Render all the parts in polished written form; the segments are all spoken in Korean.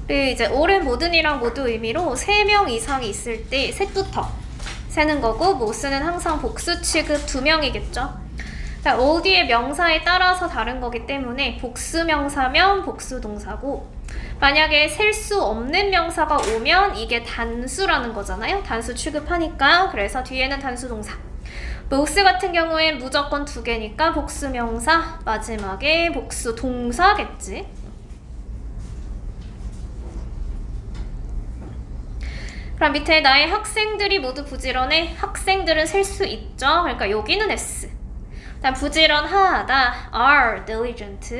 우리 이제 올해 모든이랑 모두 의미로 3명 이상이 있을 때 셋부터 세는 거고, 모스는 항상 복수 취급 2명이겠죠. all 뒤의 명사에 따라서 다른 거기 때문에 복수 명사면 복수 동사고, 만약에 셀 수 없는 명사가 오면 이게 단수라는 거잖아요. 단수 취급하니까. 그래서 뒤에는 단수 동사. 모스 같은 경우엔 무조건 2개니까 복수 명사, 마지막에 복수 동사겠지. 그럼 밑에 나의 학생들이 모두 부지런해. 학생들은 셀 수 있죠. 그러니까 여기는 S. 다음 부지런하다, are diligent.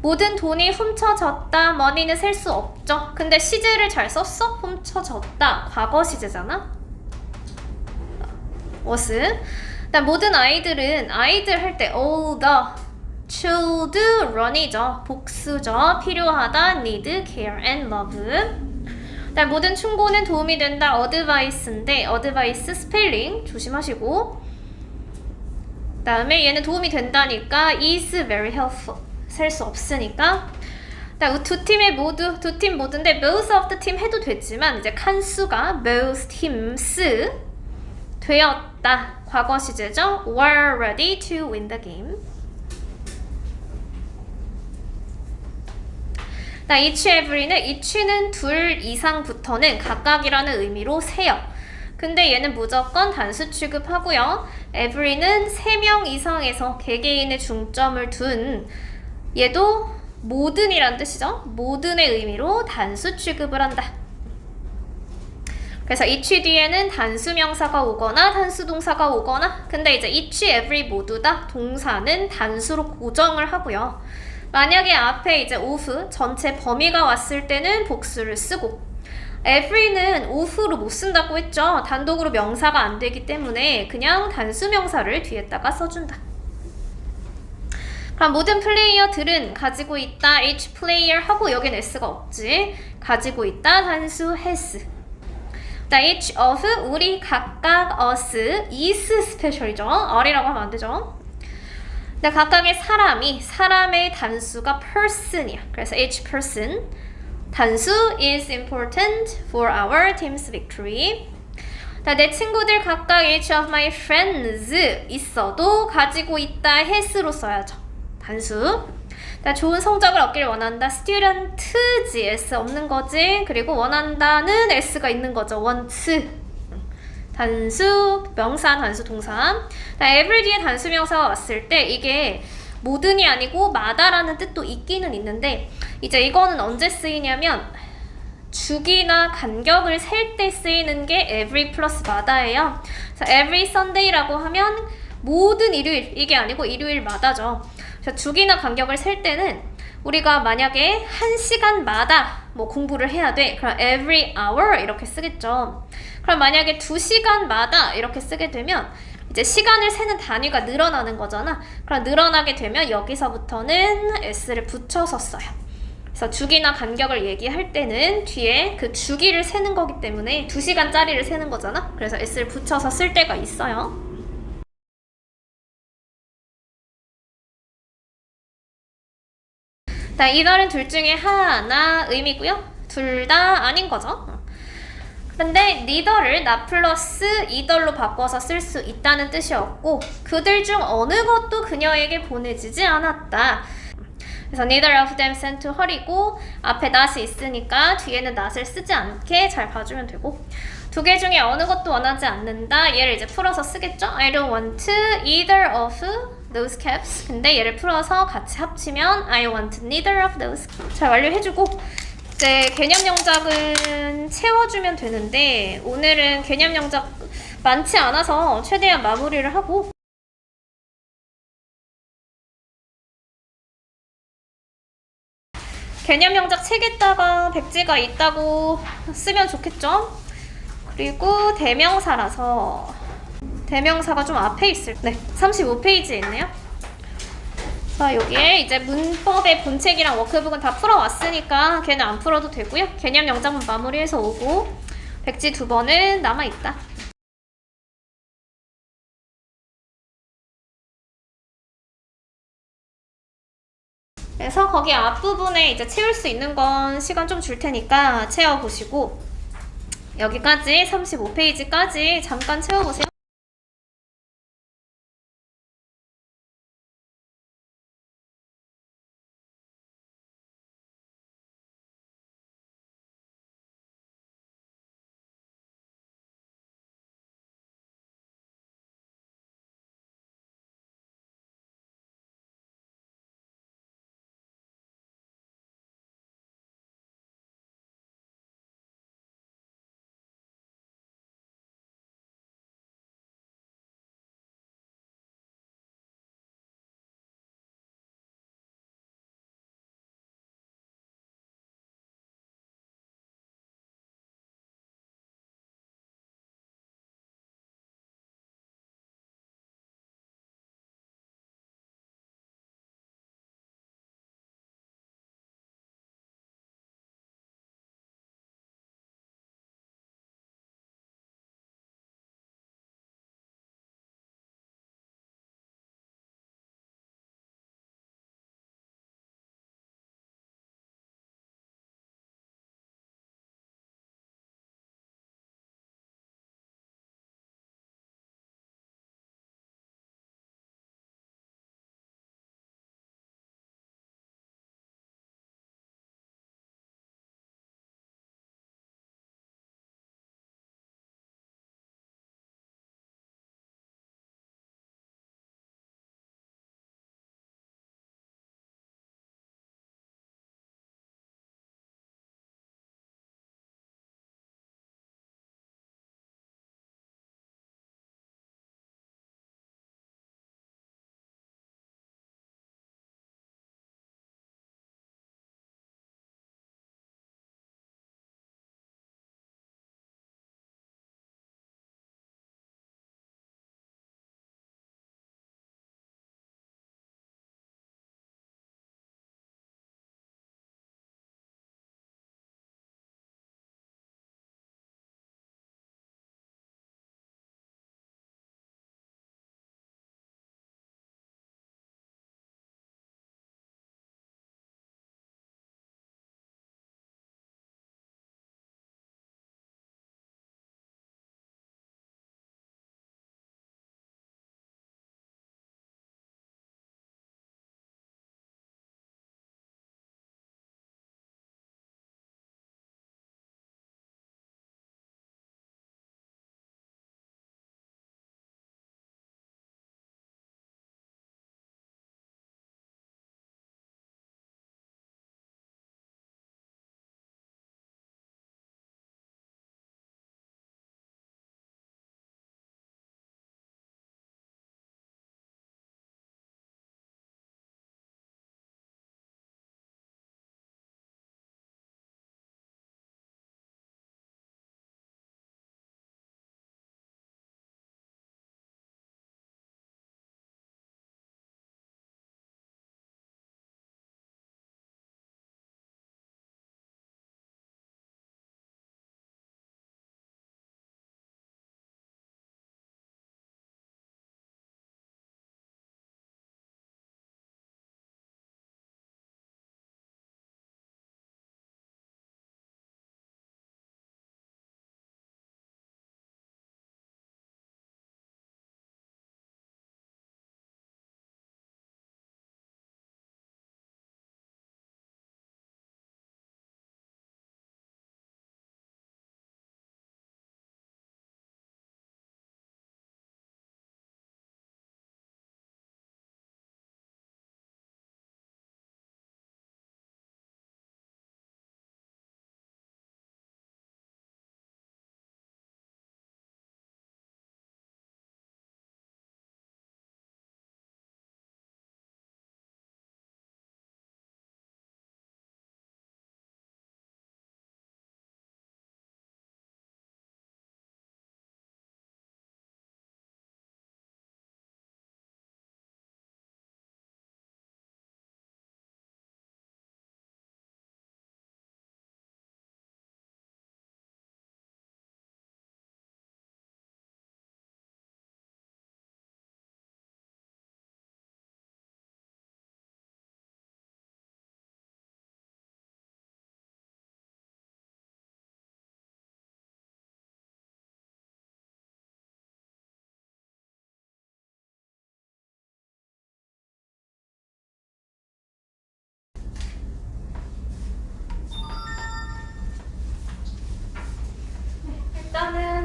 모든 돈이 훔쳐졌다, money는 셀 수 없죠. 근데 시제를 잘 썼어? 훔쳐졌다, 과거 시제잖아. was. 다음 모든 아이들은, 아이들 할 때 all the children이죠. 복수죠. 필요하다, need, care and love. 다음 모든 충고는 도움이 된다, advice인데 advice 스펠링 조심하시고, 다음에 얘는 도움이 된다니까 is very helpful. 셀 수 없으니까. 두 팀의 모두, 두 팀 모두인데 both of the team 해도 되지만 이제 칸수가 both teams 되었다, 과거 시제죠. were ready to win the game. each, every는 each는 2 이상부터는 각각이라는 의미로 세요. 근데 얘는 무조건 단수 취급하고요. every는 3명 이상에서 개개인의 중점을 둔, 얘도 모든이란 뜻이죠. 모든의 의미로 단수 취급을 한다. 그래서 each 뒤에는 단수 명사가 오거나 단수 동사가 오거나, 근데 이제 each, every 모두 다 동사는 단수로 고정을 하고요. 만약에 앞에 이제 of 전체 범위가 왔을 때는 복수를 쓰고, every는 of로 못 쓴다고 했죠. 단독으로 명사가 안 되기 때문에 그냥 단수 명사를 뒤에다가 써준다. 그럼 모든 플레이어들은 가지고 있다, each player 하고 여긴 s가 없지. 가지고 있다, 단수 has. each of, 우리 각각, us, is 스페셜이죠. are이라고 하면 안 되죠. 각각의 사람이, 사람의 단수가 person이야. 그래서 each person. 단수 is important for our team's victory. 내 친구들 각각 each of my friends 있어도 가지고 있다, has로 써야죠. 단수. 좋은 성적을 얻길 원한다, student지, s 없는 거지. 그리고 원한다는 s가 있는 거죠. want. 단수, 명사, 단수, 동사. every 뒤에 단수 명사가 왔을 때 이게 모든이 아니고 마다라는 뜻도 있기는 있는데, 이제 이거는 언제 쓰이냐면 주기나 간격을 셀 때 쓰이는 게 every 플러스 마다예요. 그래서 every Sunday라고 하면 모든 일요일, 이게 아니고 일요일마다죠. 그래서 주기나 간격을 셀 때는 우리가 만약에 1시간마다 뭐 공부를 해야 돼, 그럼 every hour 이렇게 쓰겠죠. 그럼 만약에 2시간마다 이렇게 쓰게 되면 이제 시간을 세는 단위가 늘어나는 거잖아. 그럼 늘어나게 되면 여기서부터는 s를 붙여서 써요. 그래서 주기나 간격을 얘기할 때는 뒤에 그 주기를 세는 거기 때문에 2시간짜리를 세는 거잖아. 그래서 s를 붙여서 쓸 때가 있어요. 이날은 둘 중에 하나 의미고요. 둘 다 아닌 거죠. 근데 neither를 not 플러스 either로 바꿔서 쓸 수 있다는 뜻이었고, 그들 중 어느 것도 그녀에게 보내지지 않았다. 그래서 neither of them sent to her이고, 앞에 not이 있으니까 뒤에는 not을 쓰지 않게 잘 봐주면 되고, 2개 중에 어느 것도 원하지 않는다, 얘를 이제 풀어서 쓰겠죠. I don't want either of those caps. 근데 얘를 풀어서 같이 합치면 I want neither of those. 잘 완료해주고, 이제 개념 영작은 채워주면 되는데 오늘은 개념 영작 많지 않아서 최대한 마무리를 하고, 개념 영작 책에다가 백지가 있다고 쓰면 좋겠죠. 그리고 대명사라서 대명사가 좀 앞에 있을 때 35페이지에 있네요. 여기에 이제 문법의 본책이랑 워크북은 다 풀어왔으니까 걔는 안 풀어도 되고요. 개념 영작만 마무리해서 오고, 백지 2번은 남아있다. 그래서 거기 앞부분에 이제 채울 수 있는 건 시간 좀 줄 테니까 채워보시고 여기까지 35페이지까지 잠깐 채워보세요.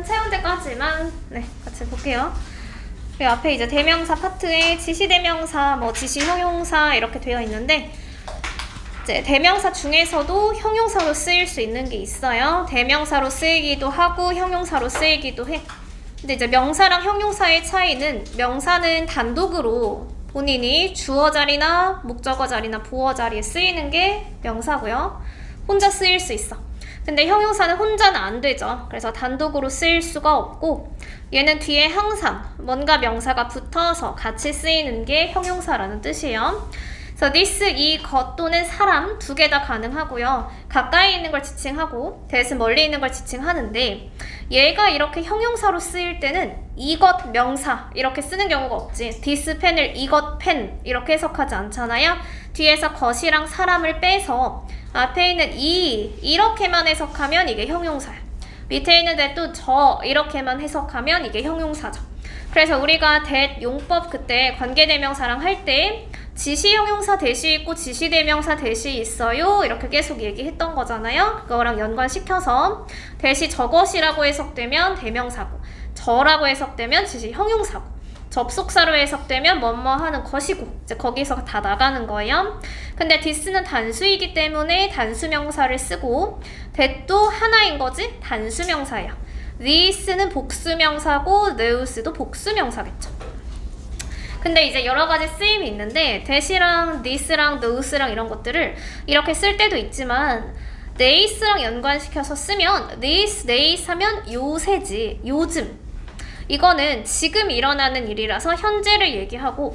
차용대까지만 네, 같이 볼게요. 그 앞에 이제 대명사 파트에 지시대명사, 뭐 지시형용사 이렇게 되어 있는데 이제 대명사 중에서도 형용사로 쓰일 수 있는 게 있어요. 대명사로 쓰이기도 하고 형용사로 쓰이기도 해. 근데 이제 명사랑 형용사의 차이는 명사는 단독으로 본인이 주어 자리나 목적어 자리나 보어 자리에 쓰이는 게 명사고요. 혼자 쓰일 수 있어. 근데 형용사는 혼자는 안 되죠. 그래서 단독으로 쓰일 수가 없고 얘는 뒤에 항상 뭔가 명사가 붙어서 같이 쓰이는 게 형용사라는 뜻이에요. 그래서 this, 이 것 또는 사람 두 개 다 가능하고요. 가까이 있는 걸 지칭하고 that은 멀리 있는 걸 지칭하는데 얘가 이렇게 형용사로 쓰일 때는 이것 명사 이렇게 쓰는 경우가 없지. this 펜을 이것 펜 이렇게 해석하지 않잖아요. 뒤에서 것이랑 사람을 빼서 앞에 있는 이렇게만 해석하면 이게 형용사야. 밑에 있는 that도 저 이렇게만 해석하면 이게 형용사죠. 그래서 우리가 that 용법 그때 관계대명사랑 할 때 지시형용사 대시 있고 지시대명사 대시 있어요 이렇게 계속 얘기했던 거잖아요. 그거랑 연관시켜서 대시 저것이라고 해석되면 대명사고 저라고 해석되면 지시형용사고 접속사로 해석되면 뭐뭐 하는 것이고 이제 거기서 다 나가는 거예요. 근데 this는 단수이기 때문에 단수명사를 쓰고 that도 하나인 거지 단수명사예요. this는 복수명사고 thos도 복수명사겠죠. 근데 이제 여러 가지 쓰임이 있는데 that이랑 this랑 thos랑 이런 것들을 이렇게 쓸 때도 있지만 theys랑 연관시켜서 쓰면 this, theys 하면 요새지, 요즘. 이거는 지금 일어나는 일이라서 현재를 얘기하고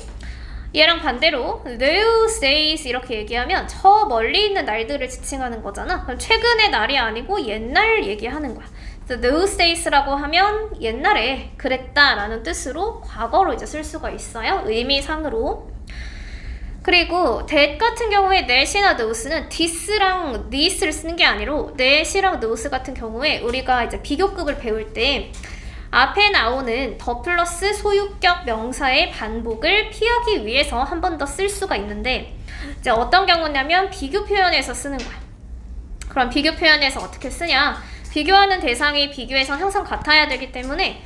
얘랑 반대로 those days 이렇게 얘기하면 저 멀리 있는 날들을 지칭하는 거잖아. 그럼 최근의 날이 아니고 옛날 얘기하는 거야. those days라고 하면 옛날에 그랬다라는 뜻으로 과거로 이제 쓸 수가 있어요. 의미상으로. 그리고 that 같은 경우에 that이나 thos는 this랑 this를 쓰는 게 아니로 that이랑 those 같은 경우에 우리가 이제 비교급을 배울 때 앞에 나오는 더 플러스 소유격 명사의 반복을 피하기 위해서 한 번 더 쓸 수가 있는데 이제 어떤 경우냐면 비교 표현에서 쓰는 거야. 그럼 비교 표현에서 어떻게 쓰냐? 비교하는 대상이 비교에서 항상 같아야 되기 때문에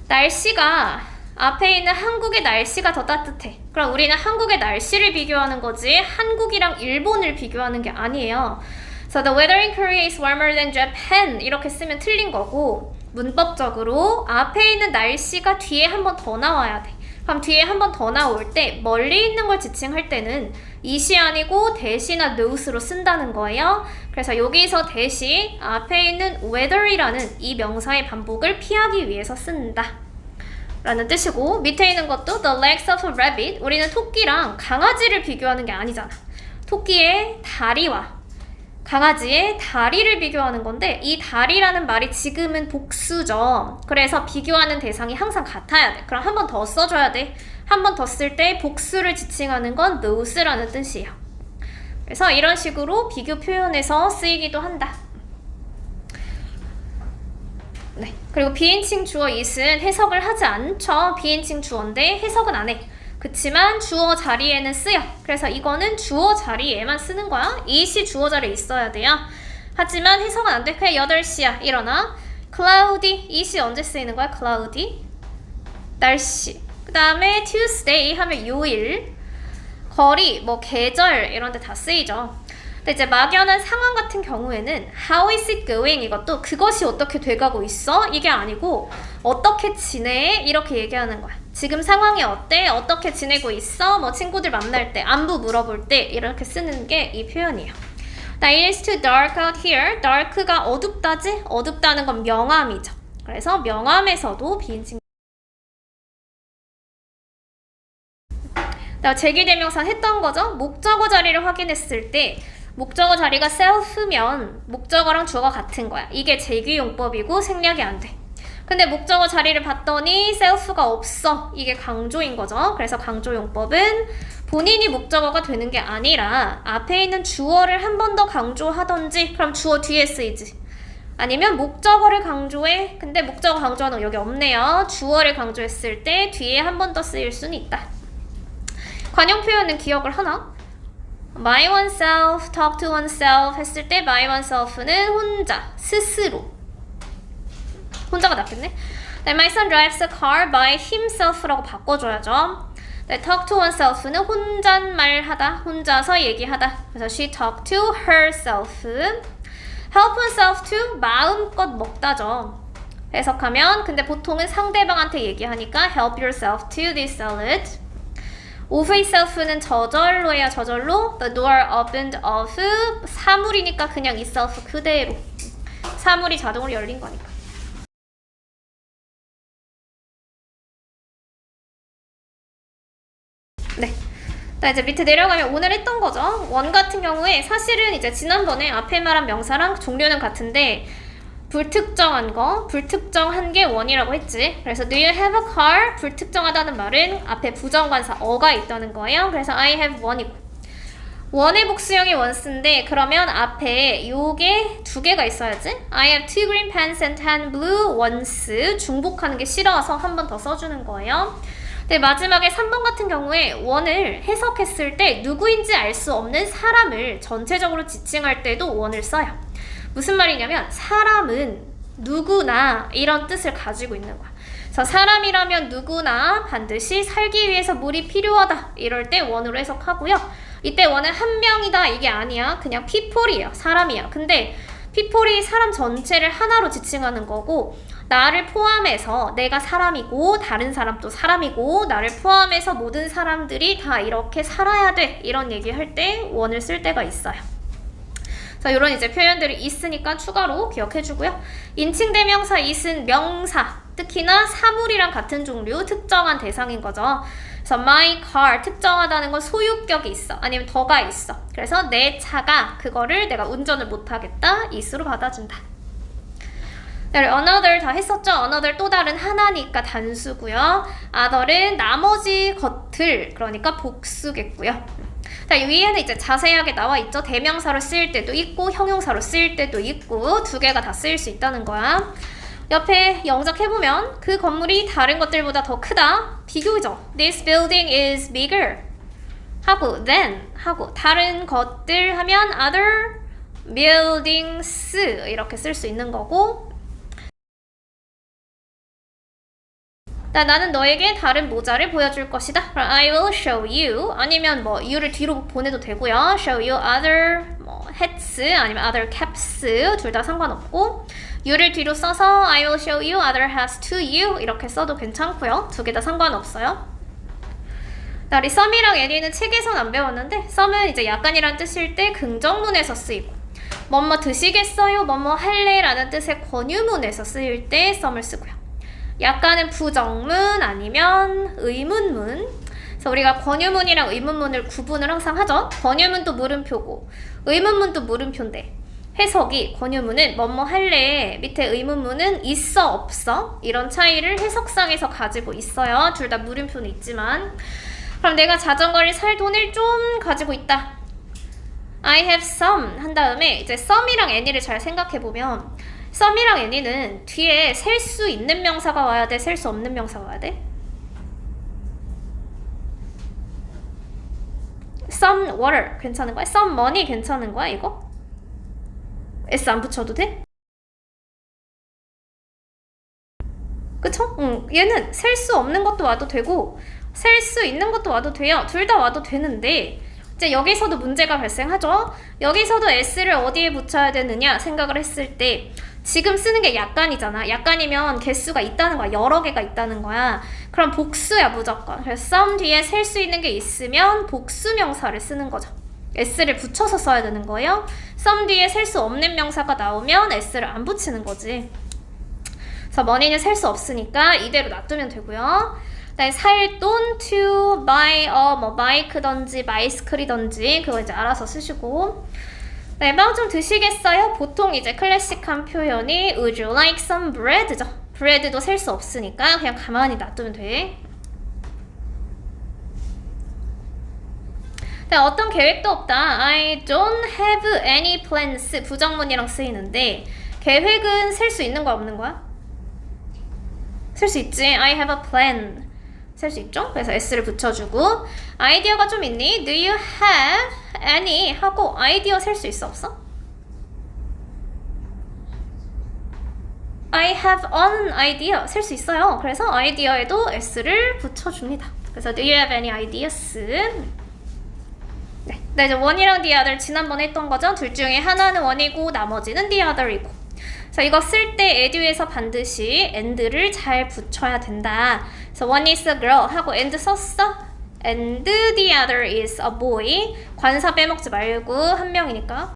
날씨가 앞에 있는 한국의 날씨가 더 따뜻해. 그럼 우리는 한국의 날씨를 비교하는 거지 한국이랑 일본을 비교하는 게 아니에요. So the weather in Korea is warmer than Japan 이렇게 쓰면 틀린 거고 문법적으로 앞에 있는 날씨가 뒤에 한 번 더 나와야 돼. 그럼 뒤에 한 번 더 나올 때 멀리 있는 걸 지칭할 때는 is이 아니고 that이나 thos로 쓴다는 거예요. 그래서 여기서 that이 앞에 있는 weather이라는 이 명사의 반복을 피하기 위해서 쓴다 라는 뜻이고 밑에 있는 것도 the legs of a rabbit 우리는 토끼랑 강아지를 비교하는 게 아니잖아. 토끼의 다리와 강아지의 다리를 비교하는 건데 이 다리라는 말이 지금은 복수죠. 그래서 비교하는 대상이 항상 같아야 돼. 그럼 한 번 더 써줘야 돼. 한 번 더 쓸 때 복수를 지칭하는 건 those라는 뜻이에요. 그래서 이런 식으로 비교 표현에서 쓰이기도 한다. 네. 그리고 비인칭 주어 is은 해석을 하지 않죠. 비인칭 주어인데 해석은 안 해. 그치만 주어 자리에는 쓰여. 그래서 이거는 주어 자리에만 쓰는 거야. it이 주어 자리에 있어야 돼요. 하지만 해석은 안 돼. 그냥 8시야. 일어나. cloudy. it이 언제 쓰이는 거야? cloudy. 날씨. 그 다음에 Tuesday 하면 요일. 거리, 뭐 계절 이런 데 다 쓰이죠. 근데 이제 막연한 상황 같은 경우에는 How is it going? 이것도 그것이 어떻게 돼가고 있어? 이게 아니고 어떻게 지내? 이렇게 얘기하는 거야. 지금 상황이 어때? 어떻게 지내고 있어? 뭐 친구들 만날 때, 안부 물어볼 때 이렇게 쓰는 게 이 표현이에요. It is too dark out here. dark가 어둡다지? 어둡다는 건 명암이죠. 그래서 명암에서도 비인칭 제기대명사 했던 거죠. 목적어 자리를 확인했을 때 목적어 자리가 self면 목적어랑 주어가 같은 거야. 이게 제기용법이고 생략이 안 돼. 근데 목적어 자리를 봤더니 self가 없어. 이게 강조인 거죠. 그래서 강조용법은 본인이 목적어가 되는 게 아니라 앞에 있는 주어를 한 번 더 강조하던지 그럼 주어 뒤에 쓰이지. 아니면 목적어를 강조해. 근데 목적어 강조하는 거 여기 없네요. 주어를 강조했을 때 뒤에 한 번 더 쓰일 수는 있다. 관용 표현은 기억을 하나? my oneself, talk to oneself 했을 때 my oneself는 혼자, 스스로. 혼자가 낫겠네. 네, my son drives a car by himself라고 바꿔줘야죠. 네, talk to oneself는 혼잣말하다, 혼자서 얘기하다. 그래서 she talked to herself. help oneself to 마음껏 먹다죠. 해석하면 근데 보통은 상대방한테 얘기하니까 help yourself to this salad. of itself는 저절로 해야 저절로. The door opened of 사물이니까 그냥 itself 그대로. 사물이 자동으로 열린 거니까. 네. 이제 밑에 내려가면 오늘 했던 거죠. 원 같은 경우에 사실은 이제 지난번에 앞에 말한 명사랑 종류는 같은데 불특정한 거, 불특정한 게 원이라고 했지. 그래서 do you have a car? 불특정하다는 말은 앞에 부정관사 어가 있다는 거예요. 그래서 I have one이고 원의 복수형이 once인데 그러면 앞에 요게 두 개가 있어야지. I have two green pens and 10 blue ones. 중복하는 게 싫어서 한 번 더 써주는 거예요. 근데 마지막에 3번 같은 경우에 원을 해석했을 때 누구인지 알 수 없는 사람을 전체적으로 지칭할 때도 원을 써요. 무슨 말이냐면 사람은 누구나 이런 뜻을 가지고 있는 거야. 그래서 사람이라면 누구나 반드시 살기 위해서 물이 필요하다. 이럴 때 원으로 해석하고요. 이때 원은 한 명이다 이게 아니야. 그냥 people이에요. 사람이야. 근데 people이 사람 전체를 하나로 지칭하는 거고 나를 포함해서 내가 사람이고 다른 사람도 사람이고 나를 포함해서 모든 사람들이 다 이렇게 살아야 돼. 이런 얘기할 때 원을 쓸 때가 있어요. 자, 이런 이제 표현들이 있으니까 추가로 기억해주고요. 인칭대명사 is은 명사, 특히나 사물이랑 같은 종류, 특정한 대상인 거죠. 그래서 my car, 특정하다는 건 소유격이 있어. 아니면 더가 있어. 그래서 내 차가 그거를 내가 운전을 못하겠다. is로 받아준다. 네, another 다 했었죠? another 또 다른 하나니까 단수고요. other은 나머지 것들, 그러니까 복수겠고요. 자, 위에는 이제 자세하게 나와 있죠. 대명사로 쓰일 때도 있고 형용사로 쓰일 때도 있고 두 개가 다 쓰일 수 있다는 거야. 옆에 영작 해보면 그 건물이 다른 것들보다 더 크다. 비교죠. This building is bigger. 하고 than 하고 다른 것들 하면 other buildings 이렇게 쓸 수 있는 거고 나는 너에게 다른 모자를 보여줄 것이다. I will show you. 아니면 뭐 you를 뒤로 보내도 되고요. show you other 뭐 hats 아니면 other caps 둘 다 상관없고 you를 뒤로 써서 I will show you other hats to you 이렇게 써도 괜찮고요. 두 개 다 상관없어요. 우리 썸이랑 애니는 책에선 안 배웠는데 썸은 이제 약간이란 뜻일 때 긍정문에서 쓰이고 뭐뭐 드시겠어요? 뭐뭐 할래? 라는 뜻의 권유문에서 쓰일 때 썸을 쓰고요. 약간은 부정문 아니면 의문문. 그래서 우리가 권유문이랑 의문문을 구분을 항상 하죠. 권유문도 물음표고 의문문도 물음표인데 해석이 권유문은 뭐뭐 할래 밑에 의문문은 있어 없어 이런 차이를 해석상에서 가지고 있어요. 둘 다 물음표는 있지만 그럼 내가 자전거를 살 돈을 좀 가지고 있다. I have some 한 다음에 이제 some이랑 any를 잘 생각해보면 some이랑 any는 뒤에 셀 수 있는 명사가 와야 돼? 셀 수 없는 명사가 와야 돼? some water 괜찮은 거야? some money 괜찮은 거야 이거? S 안 붙여도 돼? 그쵸? 얘는 셀 수 없는 것도 와도 되고 셀 수 있는 것도 와도 돼요. 둘 다 와도 되는데 이제 여기서도 문제가 발생하죠. 여기서도 S를 어디에 붙여야 되느냐 생각을 했을 때 지금 쓰는 게 약간이잖아. 약간이면 개수가 있다는 거야. 여러 개가 있다는 거야. 그럼 복수야 무조건. 그래서 some 뒤에 셀 수 있는 게 있으면 복수 명사를 쓰는 거죠. S를 붙여서 써야 되는 거예요. some 뒤에 셀 수 없는 명사가 나오면 S를 안 붙이는 거지. 그래서 money는 셀 수 없으니까 이대로 놔두면 되고요. 그다음에 살 돈 to buy 뭐 바이크든지 바이스클이든지 그거 이제 알아서 쓰시고 네, 빵 좀 드시겠어요? 보통 이제 클래식한 표현이 Would you like some bread죠. bread도 셀 수 없으니까 그냥 가만히 놔두면 돼. 네, 어떤 계획도 없다. I don't have any plans 부정문이랑 쓰이는데 계획은 셀 수 있는 거야 없는 거야? 셀 수 있지. I have a plan 셀 수 있죠? 그래서 S를 붙여주고 아이디어가 좀 있니? Do you have any? 하고 아이디어 셀 수 있어 없어? I have an idea. 쓸 수 있어요. 그래서 idea에도 s를 붙여줍니다. 그래서 do you have any ideas? 네, 이제 one이랑 the other 지난번에 했던 거죠. 둘 중에 하나는 one이고 나머지는 the other이고. 그래서 이거 쓸 때 에듀에서 반드시 and를 잘 붙여야 된다. 그래서 one is a girl 하고 and 썼어? and the other is a boy. 관사 빼먹지 말고 한 명이니까.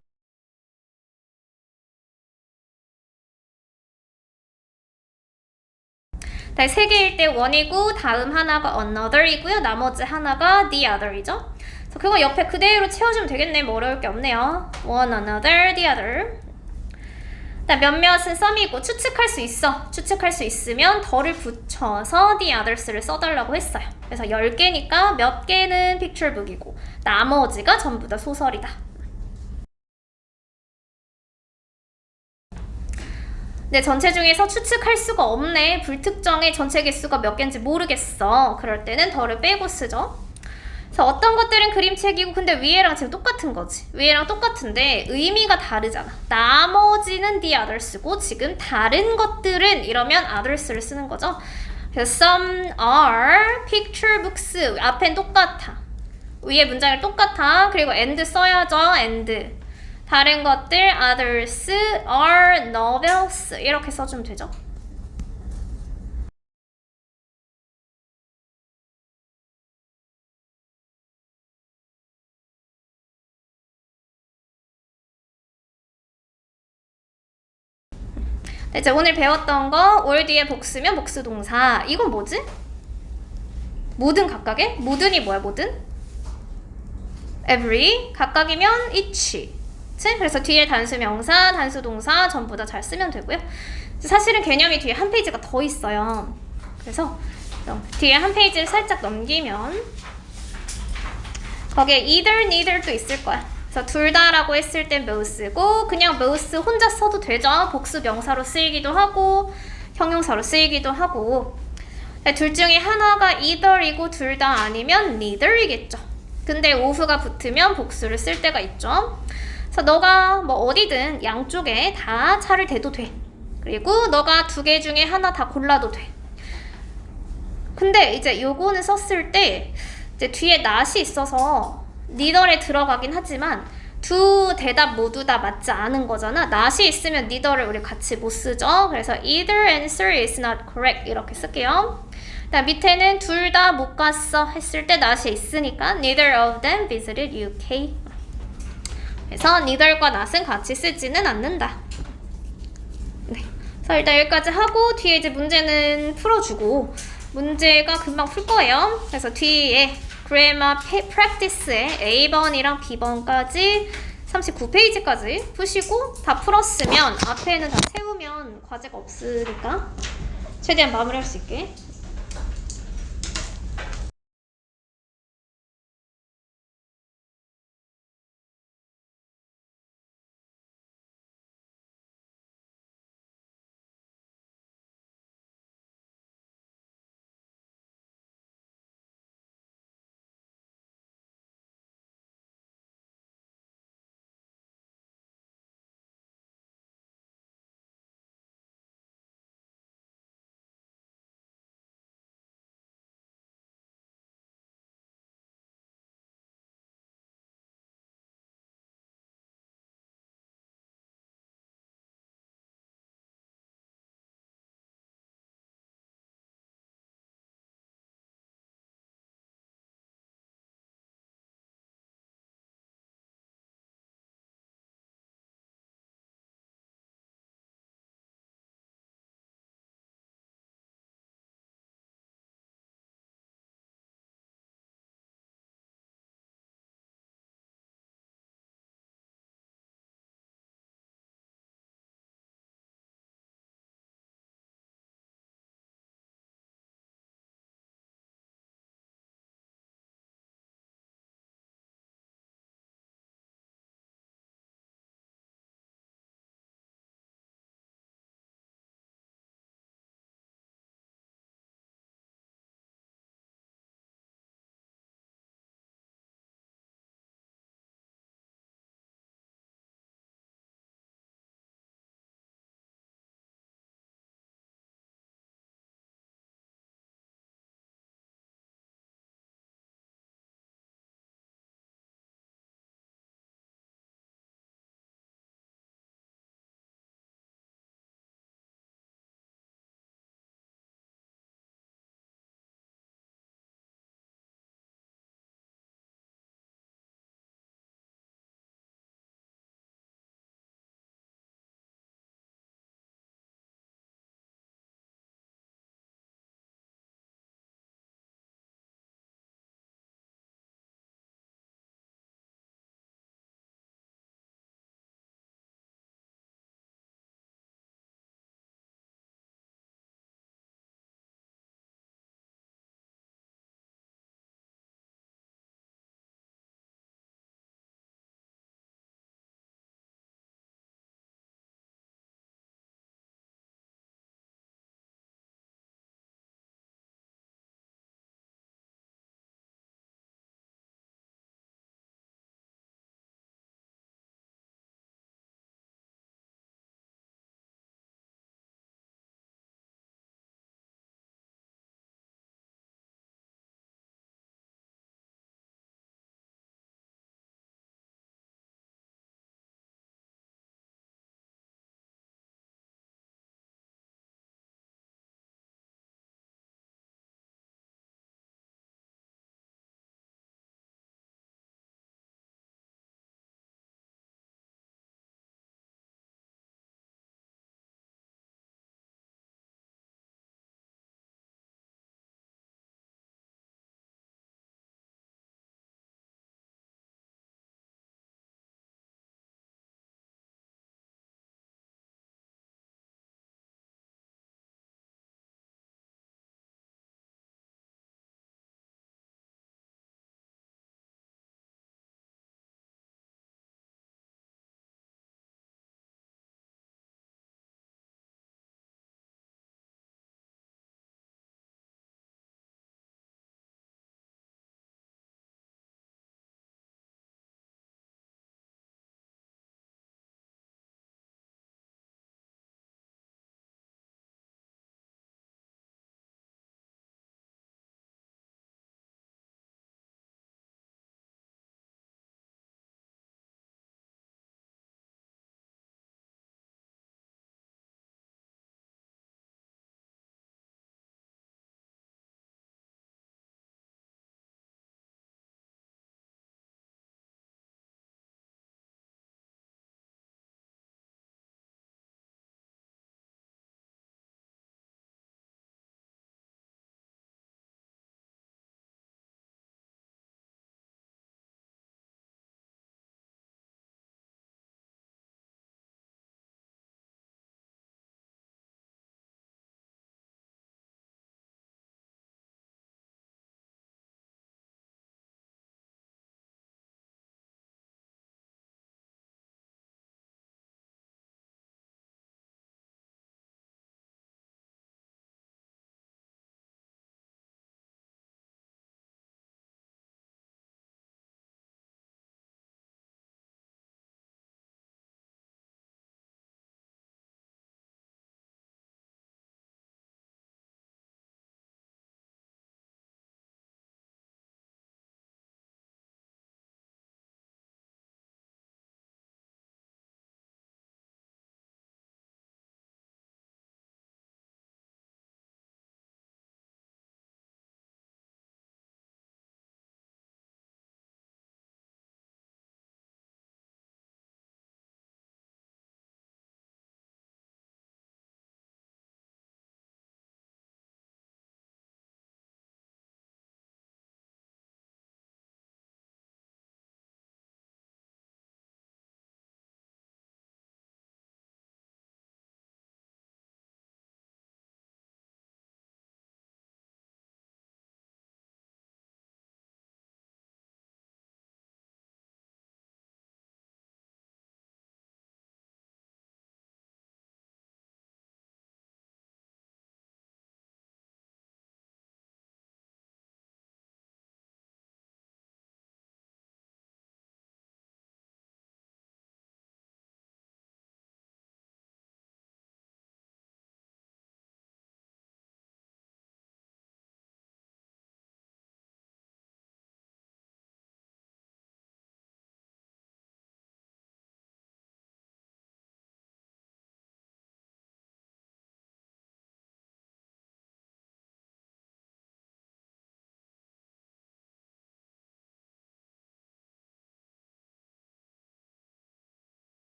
세 개일 때 one이고 다음 하나가 another이고요. 나머지 하나가 the other이죠. 그래서 그거 옆에 그대로 채워주면 되겠네. 뭐 어려울 게 없네요. one, another, the other. 몇몇은 썸이고 추측할 수 있어. 추측할 수 있으면 더를 붙여서 the others를 써달라고 했어요. 그래서 10개니까 몇 개는 픽처북이고 나머지가 전부 다 소설이다. 네, 전체 중에서 추측할 수가 없네. 불특정의 전체 개수가 몇 개인지 모르겠어. 그럴 때는 더를 빼고 쓰죠. 그래서 어떤 것들은 그림책이고 근데 위에랑 지금 똑같은 거지. 위에랑 똑같은데 의미가 다르잖아. 나머지는 the others고 지금 다른 것들은 이러면 others를 쓰는 거죠. 그래서 some are picture books. 앞엔 똑같아. 위에 문장이 똑같아. 그리고 and 써야죠. and. 다른 것들 others are novels 이렇게 써주면 되죠. 이제 오늘 배웠던 거 올 뒤에 복수면 복수 동사. 이건 뭐지? 모든 각각의? 모든이 뭐야 모든? every 각각이면 each. 그래서 뒤에 단수 명사, 단수 동사 전부 다 잘 쓰면 되고요. 사실은 개념이 뒤에 한 페이지가 더 있어요. 그래서 뒤에 한 페이지를 살짝 넘기면 거기에 either, neither도 있을 거야. 그래서 둘 다라고 했을 땐 both고 그냥 both 혼자 써도 되죠. 복수 명사로 쓰이기도 하고 형용사로 쓰이기도 하고 둘 중에 하나가 either이고 둘 다 아니면 neither이겠죠. 근데 of가 붙으면 복수를 쓸 때가 있죠. 그래서 너가 뭐 어디든 양쪽에 다 차를 대도 돼. 그리고 너가 두 개 중에 하나 다 골라도 돼. 근데 이제 요거는 썼을 때 이제 뒤에 not이 있어서 neither에 들어가긴 하지만 두 대답 모두 다 맞지 않은 거잖아. not이 있으면 neither를 우리 같이 못 쓰죠. 그래서 either answer is not correct 이렇게 쓸게요. 밑에는 둘 다 못 갔어 했을 때 not이 있으니까 neither of them visited UK. 그래서 neither과 not은 같이 쓰지는 않는다. 네. 그래서 일단 여기까지 하고 뒤에 이제 문제는 풀어주고 문제가 금방 풀 거예요. 그래서 뒤에 grammar practice에 A번이랑 B번까지 39페이지까지 푸시고 다 풀었으면 앞에는 다 채우면 과제가 없으니까 최대한 마무리할 수 있게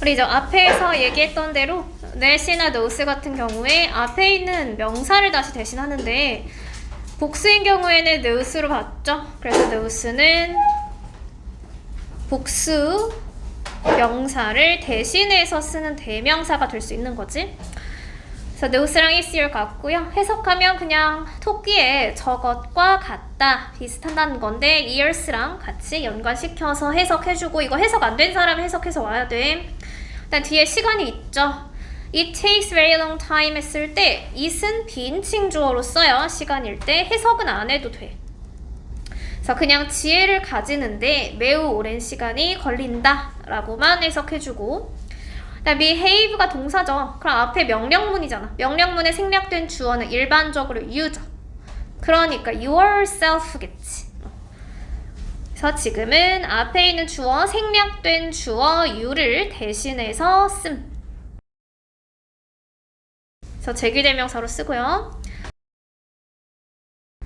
우리 이제 앞에서 얘기했던 대로 that이나 those 같은 경우에 앞에 있는 명사를 다시 대신하는데 복수인 경우에는 those로 봤죠? 그래서 those는 복수 명사를 대신해서 쓰는 대명사가 될 수 있는 거지. 그래서 those랑 is를 같고요. 해석하면 그냥 토끼의 저것과 같다 비슷한다는 건데 ears랑 같이 연관시켜서 해석해주고 이거 해석 안 된 사람 해석해서 와야 돼. 일단 뒤에 시간이 있죠. It takes very long time 했을 때 it은 비인칭 주어로 써요. 시간일 때 해석은 안 해도 돼. 그래서 그냥 지혜를 가지는데 매우 오랜 시간이 걸린다 라고만 해석해주고 behave가 동사죠. 그럼 앞에 명령문이잖아. 명령문에 생략된 주어는 일반적으로 you죠. 그러니까 yourself겠지. 그래서 지금은 앞에 있는 주어, 생략된 주어 you를 대신해서 씀. 그래서 제기대명사로 쓰고요.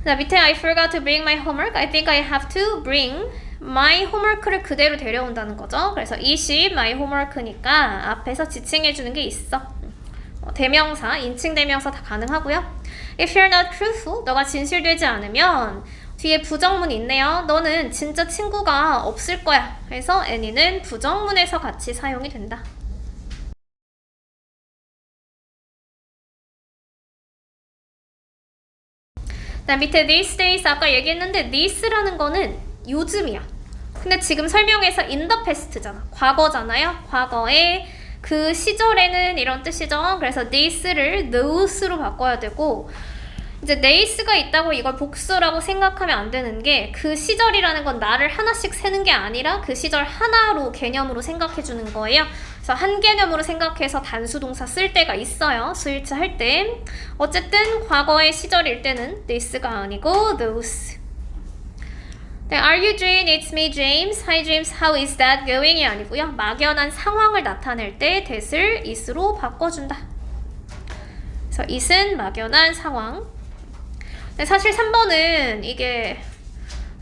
자, 밑에 I forgot to bring my homework. I think I have to bring my homework를 그대로 데려온다는 거죠. 그래서 it이 my homework니까 앞에서 지칭해주는 게 있어. 대명사, 인칭 대명사 다 가능하고요. If you're not truthful, 너가 진실되지 않으면 뒤에 부정문이 있네요. 너는 진짜 친구가 없을 거야. 그래서 any는 부정문에서 같이 사용이 된다. 자, 밑에 these days 아까 얘기했는데 this라는 거는 요즘이야. 근데 지금 설명해서 in the past잖아. 과거잖아요. 과거에 그 시절에는 이런 뜻이죠. 그래서 this를 those로 바꿔야 되고 이제 days가 있다고 이걸 복수라고 생각하면 안 되는 게 그 시절이라는 건 나를 하나씩 세는 게 아니라 그 시절 하나로 개념으로 생각해 주는 거예요. 그래서 한 개념으로 생각해서 단수 동사 쓸 때가 있어요. 수일치 할 때. 어쨌든 과거의 시절일 때는 this가 아니고 those. 네, Are you Jane? It's me, James. Hi, James. How is that going?이 아니고요. 막연한 상황을 나타낼 때 that을 is로 바꿔준다. 그래서 it은 막연한 상황. 근데 사실 3번은 이게